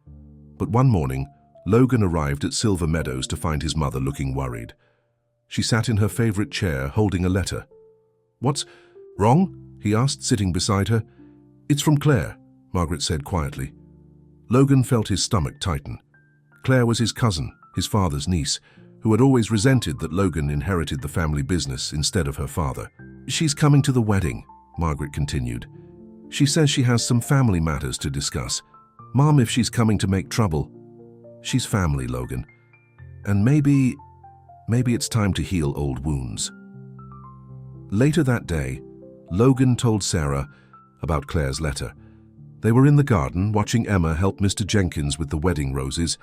But one morning, Logan arrived at Silver Meadows to find his mother looking worried. She sat in her favorite chair, holding a letter. "What's wrong?" he asked, sitting beside her. "It's from Claire," Margaret said quietly. Logan felt his stomach tighten. Claire was his cousin, his father's niece, who had always resented that Logan inherited the family business instead of her father. "She's coming to the wedding," Margaret continued. "She says she has some family matters to discuss. Mom, if she's coming to make trouble." "She's family, Logan. And maybe it's time to heal old wounds." Later that day, Logan told Sarah about Claire's letter. They were in the garden, watching Emma help Mr. Jenkins with the wedding roses.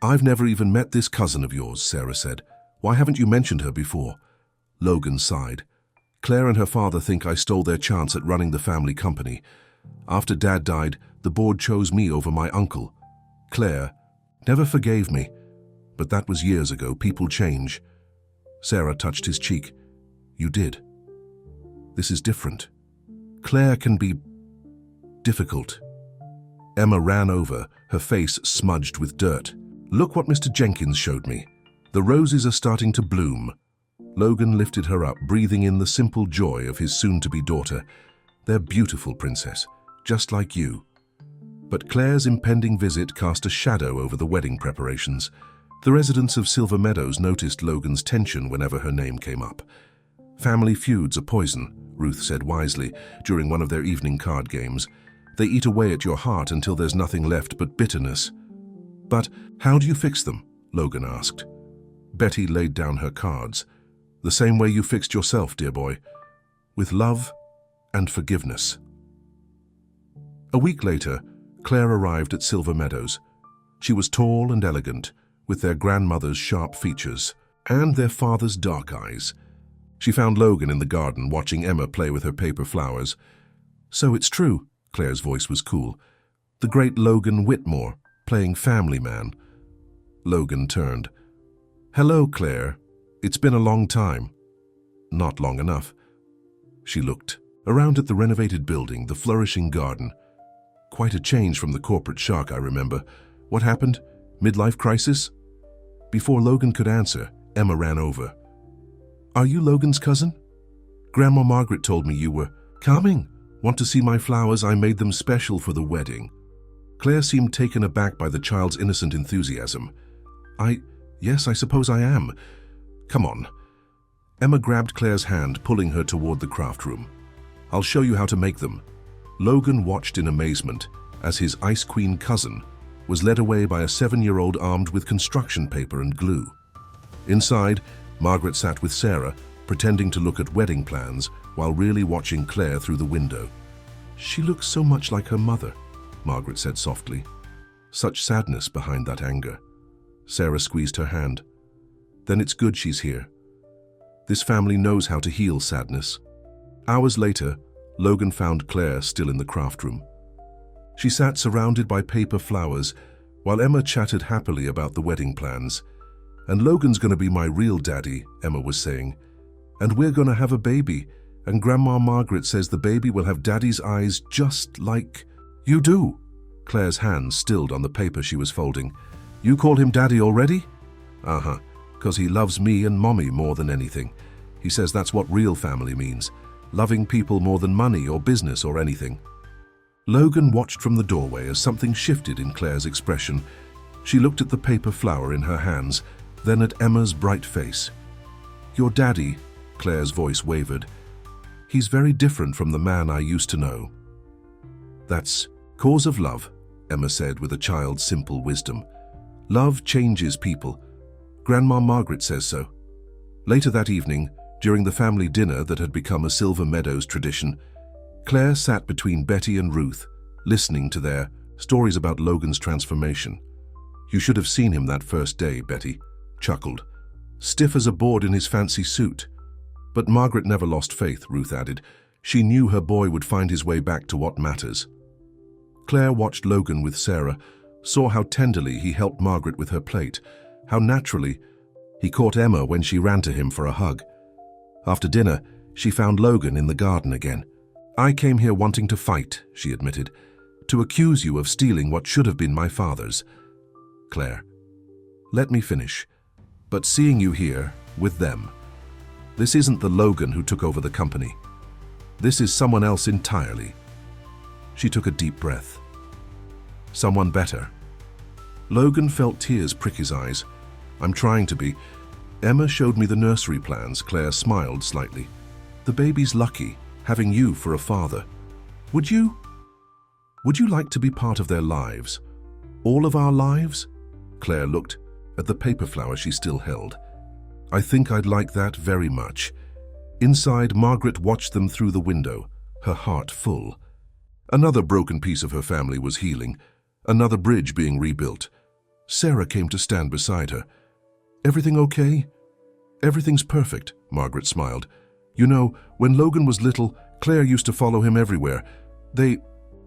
"I've never even met this cousin of yours," Sarah said. "Why haven't you mentioned her before?" Logan sighed. "Claire and her father think I stole their chance at running the family company. After Dad died, the board chose me over my uncle. Claire never forgave me, but that was years ago. People change." Sarah touched his cheek. "You did. This is different. Claire can be difficult." Emma ran over, her face smudged with dirt. "Look what Mr. Jenkins showed me. The roses are starting to bloom." Logan lifted her up, breathing in the simple joy of his soon-to-be daughter. "They're beautiful, Princess, just like you." But Claire's impending visit cast a shadow over the wedding preparations. The residents of Silver Meadows noticed Logan's tension whenever her name came up. "Family feuds are poison," Ruth said wisely during one of their evening card games. "They eat away at your heart until there's nothing left but bitterness." "But how do you fix them?" Logan asked. Betty laid down her cards. "The same way you fixed yourself, dear boy. With love and forgiveness." A week later, Claire arrived at Silver Meadows. She was tall and elegant, with their grandmother's sharp features and their father's dark eyes. She found Logan in the garden, watching Emma play with her paper flowers. "So it's true," Claire's voice was cool. "The great Logan Whitmore, playing family man." Logan turned. "Hello, Claire. It's been a long time." "Not long enough." She looked around at the renovated building, the flourishing garden. "Quite a change from the corporate shark I remember. What happened? Midlife crisis?" Before Logan could answer, Emma ran over. "Are you Logan's cousin? Grandma Margaret told me you were coming. Want to see my flowers? I made them special for the wedding." Claire seemed taken aback by the child's innocent enthusiasm. Yes, I suppose I am. Come on." Emma grabbed Claire's hand, pulling her toward the craft room. "I'll show you how to make them." Logan watched in amazement as his Ice Queen cousin was led away by a 7-year-old armed with construction paper and glue. Inside, Margaret sat with Sarah, pretending to look at wedding plans while really watching Claire through the window. "She looks so much like her mother," Margaret said softly. Such sadness behind that anger. Sarah squeezed her hand. "Then it's good she's here. This family knows how to heal sadness." Hours later, Logan found Claire still in the craft room. She sat surrounded by paper flowers while Emma chatted happily about the wedding plans. "And Logan's gonna be my real daddy," Emma was saying. "And we're gonna have a baby. And Grandma Margaret says the baby will have daddy's eyes just like you do." Claire's hands stilled on the paper she was folding. You call him Daddy already? Uh-huh, 'cause he loves me and Mommy more than anything. He says that's what real family means, loving people more than money or business or anything. Logan watched from the doorway as something shifted in Claire's expression. She looked at the paper flower in her hands, then at Emma's bright face. Your daddy, Claire's voice wavered. He's very different from the man I used to know. That's cause of love, Emma said with a child's simple wisdom. Love changes people. Grandma Margaret says so. Later that evening, during the family dinner that had become a Silver Meadows tradition, Claire sat between Betty and Ruth, listening to their stories about Logan's transformation. You should have seen him that first day, Betty chuckled. Stiff as a board in his fancy suit. But Margaret never lost faith, Ruth added. She knew her boy would find his way back to what matters. Claire watched Logan with Sarah, saw how tenderly he helped Margaret with her plate, how naturally he caught Emma when she ran to him for a hug. After dinner, she found Logan in the garden again. I came here wanting to fight, she admitted, to accuse you of stealing what should have been my father's. Claire, let me finish. But seeing you here, with them, this isn't the Logan who took over the company. This is someone else entirely. She took a deep breath. Someone better. Logan felt tears prick his eyes. I'm trying to be. Emma showed me the nursery plans. Claire smiled slightly. The baby's lucky, having you for a father. Would you like to be part of their lives? All of our lives? Claire looked at the paper flower she still held. I think I'd like that very much. Inside, Margaret watched them through the window, her heart full. Another broken piece of her family was healing, another bridge being rebuilt. Sarah came to stand beside her. Everything okay? Everything's perfect, Margaret smiled. You know, when Logan was little, Claire used to follow him everywhere. They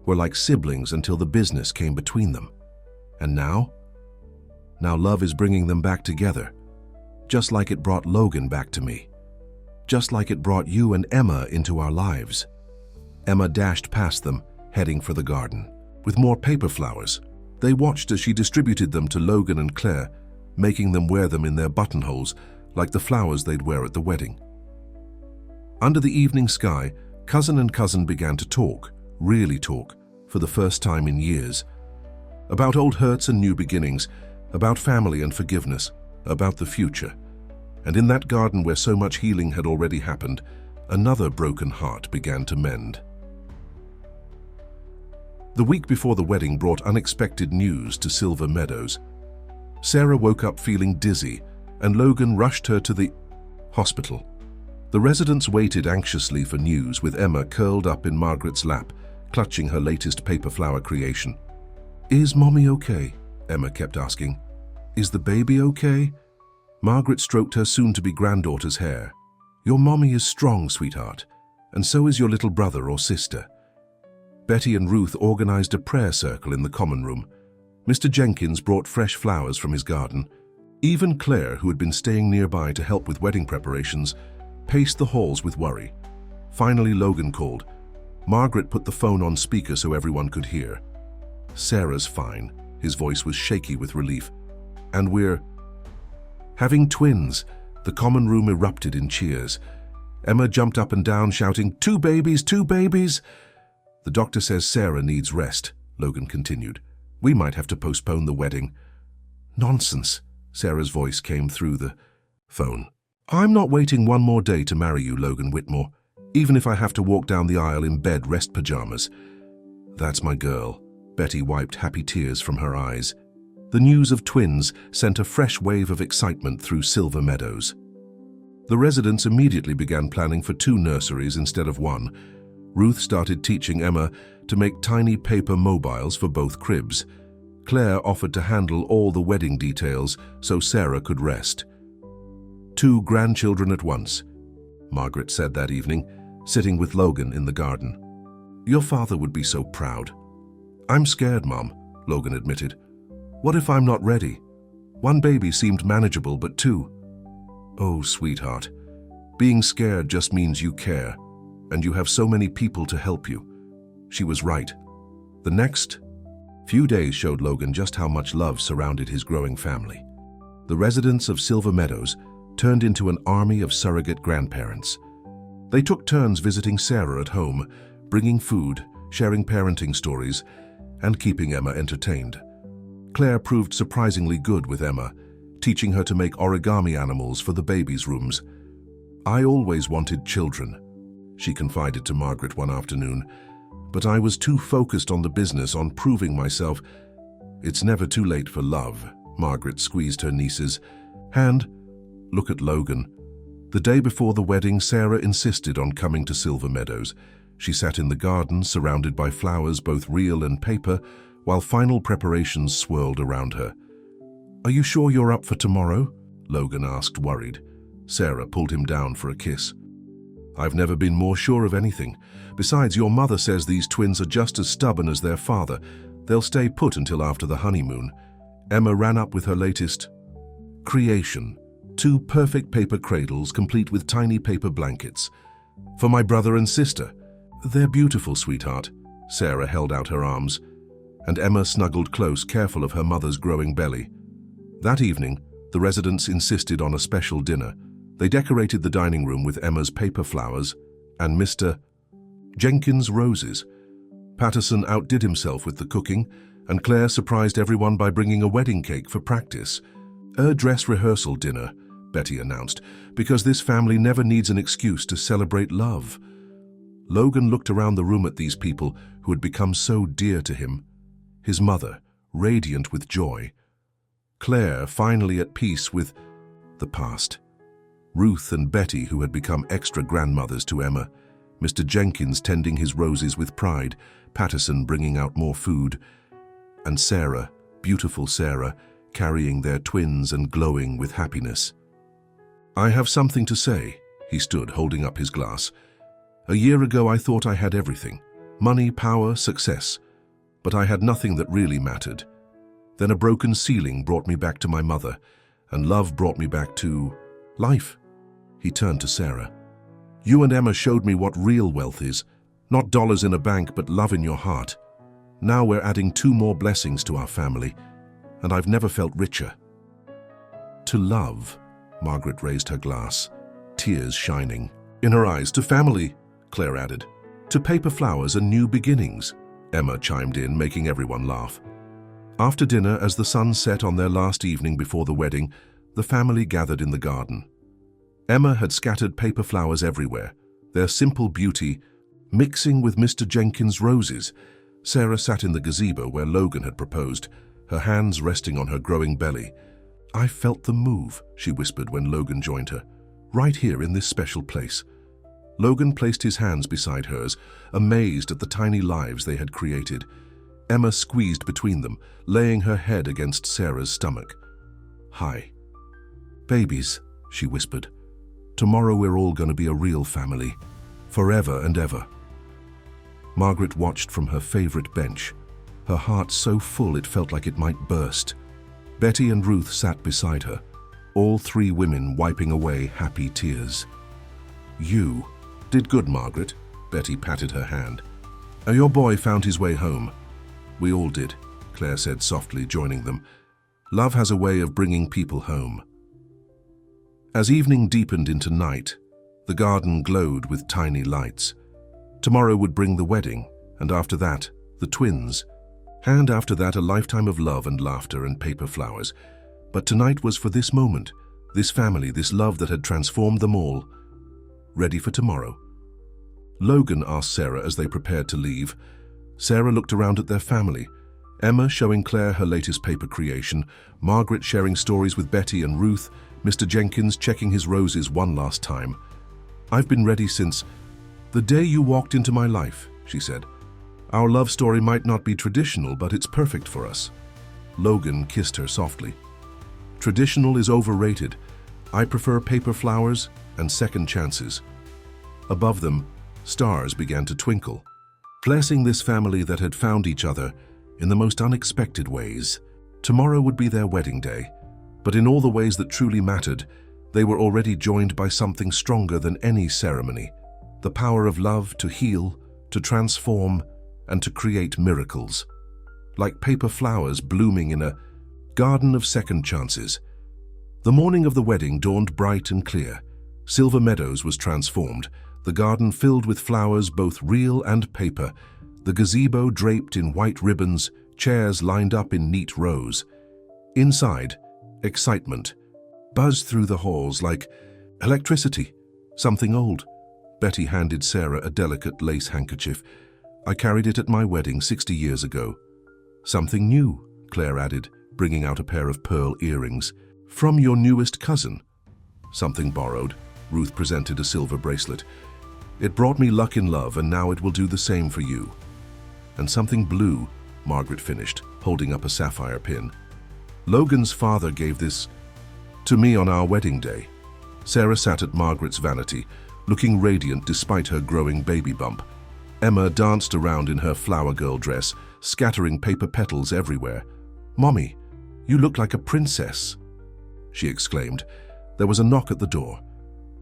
were like siblings until the business came between them. And now? Now love is bringing them back together. Just like it brought Logan back to me. Just like it brought you and Emma into our lives. Emma dashed past them, heading for the garden. With more paper flowers, they watched as she distributed them to Logan and Claire, making them wear them in their buttonholes like the flowers they'd wear at the wedding. Under the evening sky, cousin and cousin began to talk, really talk, for the first time in years. About old hurts and new beginnings, about family and forgiveness, about the future. And in that garden where so much healing had already happened, another broken heart began to mend. The week before the wedding brought unexpected news to Silver Meadows. Sarah woke up feeling dizzy, and Logan rushed her to the hospital. The residents waited anxiously for news, with Emma curled up in Margaret's lap, clutching her latest paper flower creation. Is Mommy okay? Emma kept asking. Is the baby okay? Margaret stroked her soon-to-be granddaughter's hair. Your mommy is strong, sweetheart, and so is your little brother or sister. Betty and Ruth organized a prayer circle in the common room. Mr. Jenkins brought fresh flowers from his garden. Even Claire, who had been staying nearby to help with wedding preparations, paced the halls with worry. Finally, Logan called. Margaret put the phone on speaker so everyone could hear. Sarah's fine. His voice was shaky with relief. And we're having twins. The common room erupted in cheers. Emma jumped up and down, shouting, 2 babies, 2 babies! The doctor says Sarah needs rest, Logan continued. We might have to postpone the wedding. Nonsense, Sarah's voice came through the phone. I'm not waiting one more day to marry you, Logan Whitmore, even if I have to walk down the aisle in bed rest pajamas. That's my girl. Betty wiped happy tears from her eyes. The news of twins sent a fresh wave of excitement through Silver Meadows. The residents immediately began planning for 2 nurseries instead of 1. Ruth started teaching Emma to make tiny paper mobiles for both cribs. Claire offered to handle all the wedding details so Sarah could rest. 2 grandchildren at once, Margaret said that evening, sitting with Logan in the garden. Your father would be so proud. I'm scared, Mom, Logan admitted. What if I'm not ready? 1 baby seemed manageable, but 2. Oh, sweetheart, being scared just means you care, and you have so many people to help you. She was right. The next Few days showed Logan just how much love surrounded his growing family. The residents of Silver Meadows turned into an army of surrogate grandparents. They took turns visiting Sarah at home, bringing food, sharing parenting stories, and keeping Emma entertained. Claire proved surprisingly good with Emma, teaching her to make origami animals for the babies' rooms. "I always wanted children," she confided to Margaret one afternoon, "but I was too focused on the business, on proving myself." "It's never too late for love," Margaret squeezed her niece's hand. "Look at Logan." The day before the wedding, Sarah insisted on coming to Silver Meadows. She sat in the garden, surrounded by flowers, both real and paper, while final preparations swirled around her. "Are you sure you're up for tomorrow?" Logan asked, worried. Sarah pulled him down for a kiss. "I've never been more sure of anything. Besides, your mother says these twins are just as stubborn as their father. They'll stay put until after the honeymoon." Emma ran up with her latest creation, 2 perfect paper cradles complete with tiny paper blankets. "For my brother and sister." "They're beautiful, sweetheart." Sarah held out her arms, and Emma snuggled close, careful of her mother's growing belly. That evening, the residents insisted on a special dinner. They decorated the dining room with Emma's paper flowers and Mr. Jenkins' roses. Patterson outdid himself with the cooking, and Claire surprised everyone by bringing a wedding cake for practice. "A dress rehearsal dinner," Betty announced, "because this family never needs an excuse to celebrate love." Logan looked around the room at these people who had become so dear to him. His mother, radiant with joy. Claire, finally at peace with the past. Ruth and Betty, who had become extra grandmothers to Emma. Mr. Jenkins tending his roses with pride, Patterson bringing out more food, and Sarah, beautiful Sarah, carrying their twins and glowing with happiness. "I have something to say," he stood, holding up his glass. "A year ago I thought I had everything. Money, power, success. But I had nothing that really mattered. Then a broken ceiling brought me back to my mother, and love brought me back to life." He turned to Sarah. "You and Emma showed me what real wealth is. Not dollars in a bank, but love in your heart. Now we're adding 2 more blessings to our family, and I've never felt richer." "To love," Margaret raised her glass, tears shining in her eyes. "To family," Claire added. "To paper flowers and new beginnings," Emma chimed in, making everyone laugh. After dinner, as the sun set on their last evening before the wedding, the family gathered in the garden. Emma had scattered paper flowers everywhere, their simple beauty mixing with Mr. Jenkins' roses. Sarah sat in the gazebo where Logan had proposed, her hands resting on her growing belly. "I felt the move," she whispered when Logan joined her, "right here in this special place." Logan placed his hands beside hers, amazed at the tiny lives they had created. Emma squeezed between them, laying her head against Sarah's stomach. "Hi. Babies," she whispered. "Tomorrow we're all going to be a real family, forever and ever." Margaret watched from her favorite bench, her heart so full it felt like it might burst. Betty and Ruth sat beside her, all 3 women wiping away happy tears. "You did good, Margaret," Betty patted her hand. "Your boy found his way home." "We all did," Claire said softly, joining them. "Love has a way of bringing people home." As evening deepened into night, the garden glowed with tiny lights. Tomorrow would bring the wedding, and after that, the twins. And after that, a lifetime of love and laughter and paper flowers. But tonight was for this moment, this family, this love that had transformed them all. Ready for tomorrow? Logan asked Sarah as they prepared to leave. Sarah looked around at their family. Emma showing Claire her latest paper creation, Margaret sharing stories with Betty and Ruth, Mr. Jenkins checking his roses one last time. "I've been ready since the day you walked into my life," she said. "Our love story might not be traditional, but it's perfect for us." Logan kissed her softly. "Traditional is overrated. I prefer paper flowers and second chances." Above them, stars began to twinkle, blessing this family that had found each other in the most unexpected ways. Tomorrow would be their wedding day, but in all the ways that truly mattered, they were already joined by something stronger than any ceremony, the power of love to heal, to transform, and to create miracles. like paper flowers blooming in a garden of second chances. The morning of the wedding dawned bright and clear. Silver Meadows was transformed, the garden filled with flowers both real and paper, the gazebo draped in white ribbons, chairs lined up in neat rows. Inside, excitement buzzed through the halls like electricity, something old. Betty handed Sarah a delicate lace handkerchief. I carried it at my wedding 60 years ago. Something new, Claire added, bringing out a pair of pearl earrings. From your newest cousin. Something borrowed. Ruth presented a silver bracelet. It brought me luck in love, and now it will do the same for you. And something blue, Margaret finished, holding up a sapphire pin. Logan's father gave this to me on our wedding day. Sarah sat at Margaret's vanity, looking radiant despite her growing baby bump. Emma danced around in her flower girl dress, scattering paper petals everywhere. "Mommy, you look like a princess," she exclaimed. There was a knock at the door.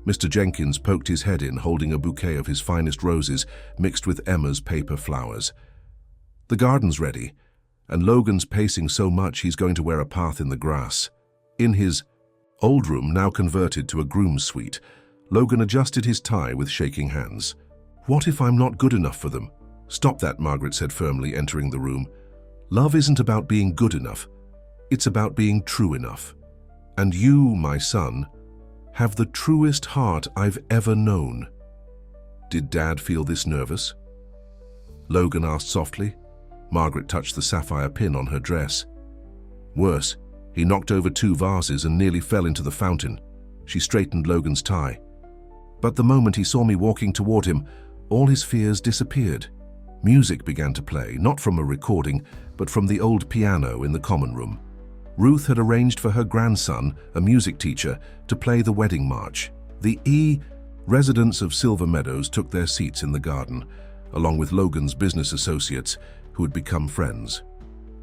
Mr. Jenkins poked his head in, holding a bouquet of his finest roses mixed with Emma's paper flowers. "The garden's ready, and Logan's pacing so much he's going to wear a path in the grass." In his old room, now converted to a groom's suite, Logan adjusted his tie with shaking hands. "What if I'm not good enough for them?" "Stop that," Margaret said firmly, entering the room. "Love isn't about being good enough. It's about being true enough. And you, my son, have the truest heart I've ever known." "Did Dad feel this nervous?" Logan asked softly. Margaret touched the sapphire pin on her dress. "Worse, he knocked over 2 vases and nearly fell into the fountain." She straightened Logan's tie. "But the moment he saw me walking toward him, all his fears disappeared." Music began to play, not from a recording, but from the old piano in the common room. Ruth had arranged for her grandson, a music teacher, to play the wedding march. The residents of Silver Meadows took their seats in the garden, along with Logan's business associates, who had become friends.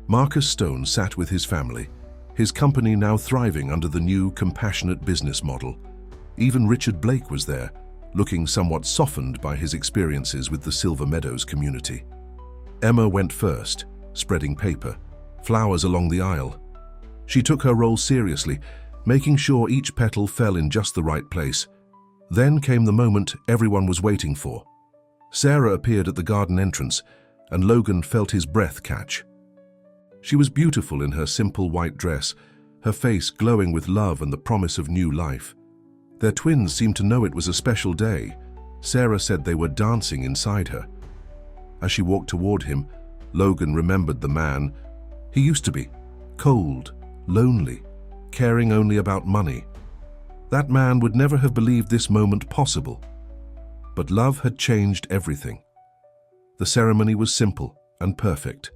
Marcus Stone sat with his family, his company now thriving under the new, compassionate business model. Even Richard Blake was there, looking somewhat softened by his experiences with the Silver Meadows community. Emma went first, spreading paper, flowers along the aisle. She took her role seriously, making sure each petal fell in just the right place. Then came the moment everyone was waiting for. Sarah appeared at the garden entrance, and Logan felt his breath catch. She was beautiful in her simple white dress, her face glowing with love and the promise of new life. Their twins seemed to know it was a special day. Sarah said they were dancing inside her. As she walked toward him, Logan remembered the man he used to be, cold, lonely, caring only about money. That man would never have believed this moment possible. But love had changed everything. The ceremony was simple and perfect.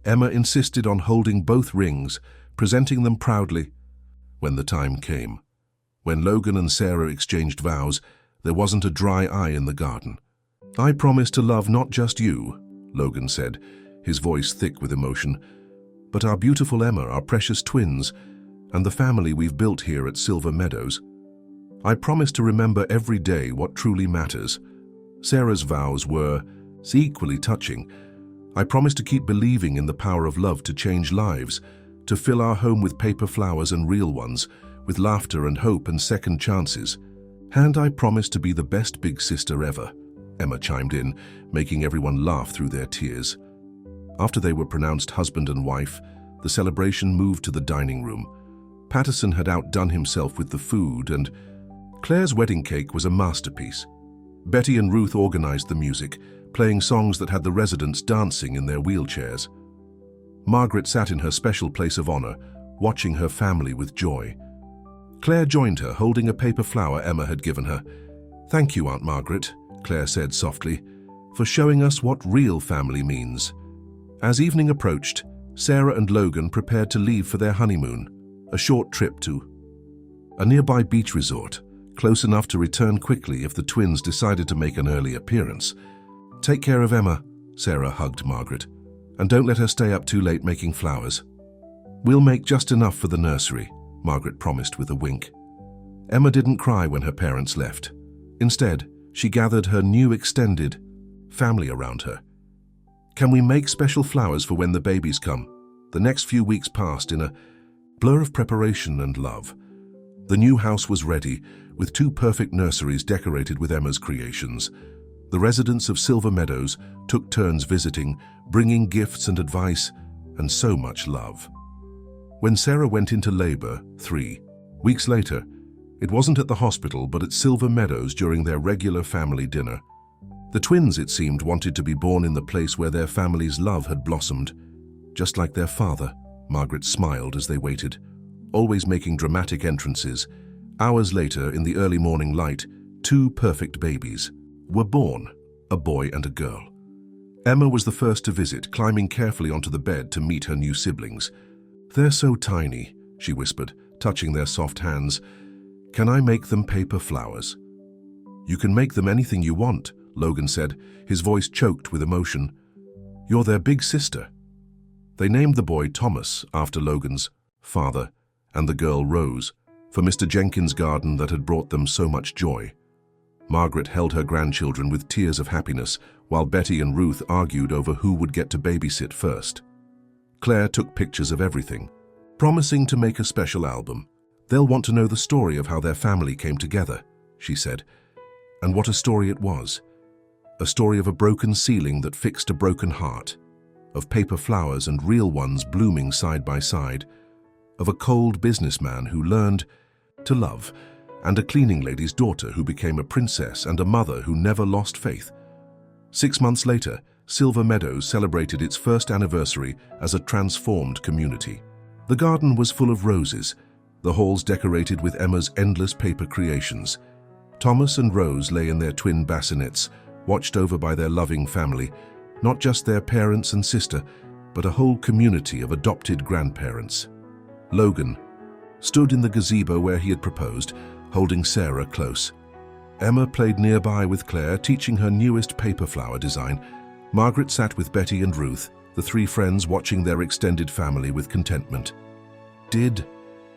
Emma insisted on holding both rings, presenting them proudly. When the time came, when Logan and Sarah exchanged vows, there wasn't a dry eye in the garden. "I promise to love not just you," Logan said, his voice thick with emotion, "but our beautiful Emma, our precious twins, and the family we've built here at Silver Meadows. I promise to remember every day what truly matters." Sarah's vows were equally touching. "I promise to keep believing in the power of love to change lives, to fill our home with paper flowers and real ones, with laughter and hope and second chances. And I promise to be the best big sister ever," Emma chimed in, making everyone laugh through their tears. After they were pronounced husband and wife, the celebration moved to the dining room. Patterson had outdone himself with the food, and Claire's wedding cake was a masterpiece. Betty and Ruth organized the music, playing songs that had the residents dancing in their wheelchairs. Margaret sat in her special place of honor, watching her family with joy. Claire joined her, holding a paper flower Emma had given her. "Thank you, Aunt Margaret," Claire said softly, "for showing us what real family means." As evening approached, Sarah and Logan prepared to leave for their honeymoon, a short trip to a nearby beach resort, close enough to return quickly if the twins decided to make an early appearance. "Take care of Emma," Sarah hugged Margaret, "and don't let her stay up too late making flowers." "We'll make just enough for the nursery," Margaret promised with a wink. Emma didn't cry when her parents left. Instead, she gathered her new extended family around her. Can we make special flowers for when the babies come? The next few weeks passed in a blur of preparation and love. The new house was ready, with 2 perfect nurseries decorated with Emma's creations. The residents of Silver Meadows took turns visiting, bringing gifts and advice, and so much love. When Sarah went into labor, 3 weeks later, it wasn't at the hospital but at Silver Meadows during their regular family dinner. The twins, it seemed, wanted to be born in the place where their family's love had blossomed. Just like their father, Margaret smiled as they waited, always making dramatic entrances. Hours later, in the early morning light, 2 perfect babies were born, a boy and a girl. Emma was the first to visit, climbing carefully onto the bed to meet her new siblings. "They're so tiny," she whispered, touching their soft hands. "Can I make them paper flowers?" "You can make them anything you want," Logan said, his voice choked with emotion. "You're their big sister." They named the boy Thomas after Logan's father, and the girl Rose, for Mr. Jenkins' garden that had brought them so much joy. Margaret held her grandchildren with tears of happiness, while Betty and Ruth argued over who would get to babysit first. Claire took pictures of everything, promising to make a special album. "They'll want to know the story of how their family came together," she said. And what a story it was. A story of a broken ceiling that fixed a broken heart, of paper flowers and real ones blooming side by side, of a cold businessman who learned to love, and a cleaning lady's daughter who became a princess, and a mother who never lost faith. 6 months later, Silver Meadows celebrated its first anniversary as a transformed community. The garden was full of roses, the halls decorated with Emma's endless paper creations. Thomas and Rose lay in their twin bassinets, watched over by their loving family, not just their parents and sister, but a whole community of adopted grandparents. Logan stood in the gazebo where he had proposed, holding Sarah close. Emma played nearby with Claire, teaching her newest paper flower design. Margaret sat with Betty and Ruth, the 3 friends watching their extended family with contentment. "Did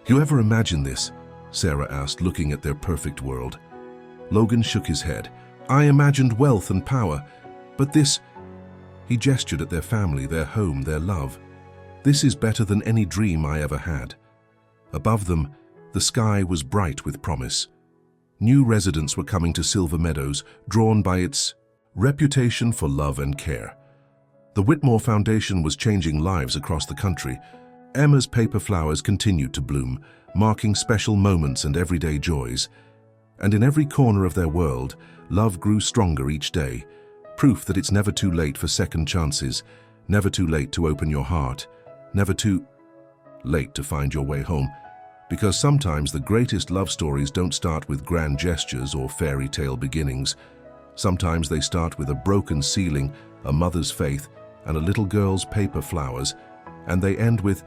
you ever imagine this?" Sarah asked, looking at their perfect world. Logan shook his head. "I imagined wealth and power, but this..." He gestured at their family, their home, their love. "This is better than any dream I ever had." Above them, the sky was bright with promise. New residents were coming to Silver Meadows, drawn by its reputation for love and care. The Whitmore Foundation was changing lives across the country. Emma's paper flowers continued to bloom, marking special moments and everyday joys. And in every corner of their world, love grew stronger each day, proof that it's never too late for second chances, never too late to open your heart, never too late to find your way home. Because sometimes the greatest love stories don't start with grand gestures or fairy tale beginnings. Sometimes they start with a broken ceiling, a mother's faith, and a little girl's paper flowers, and they end with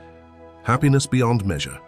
happiness beyond measure.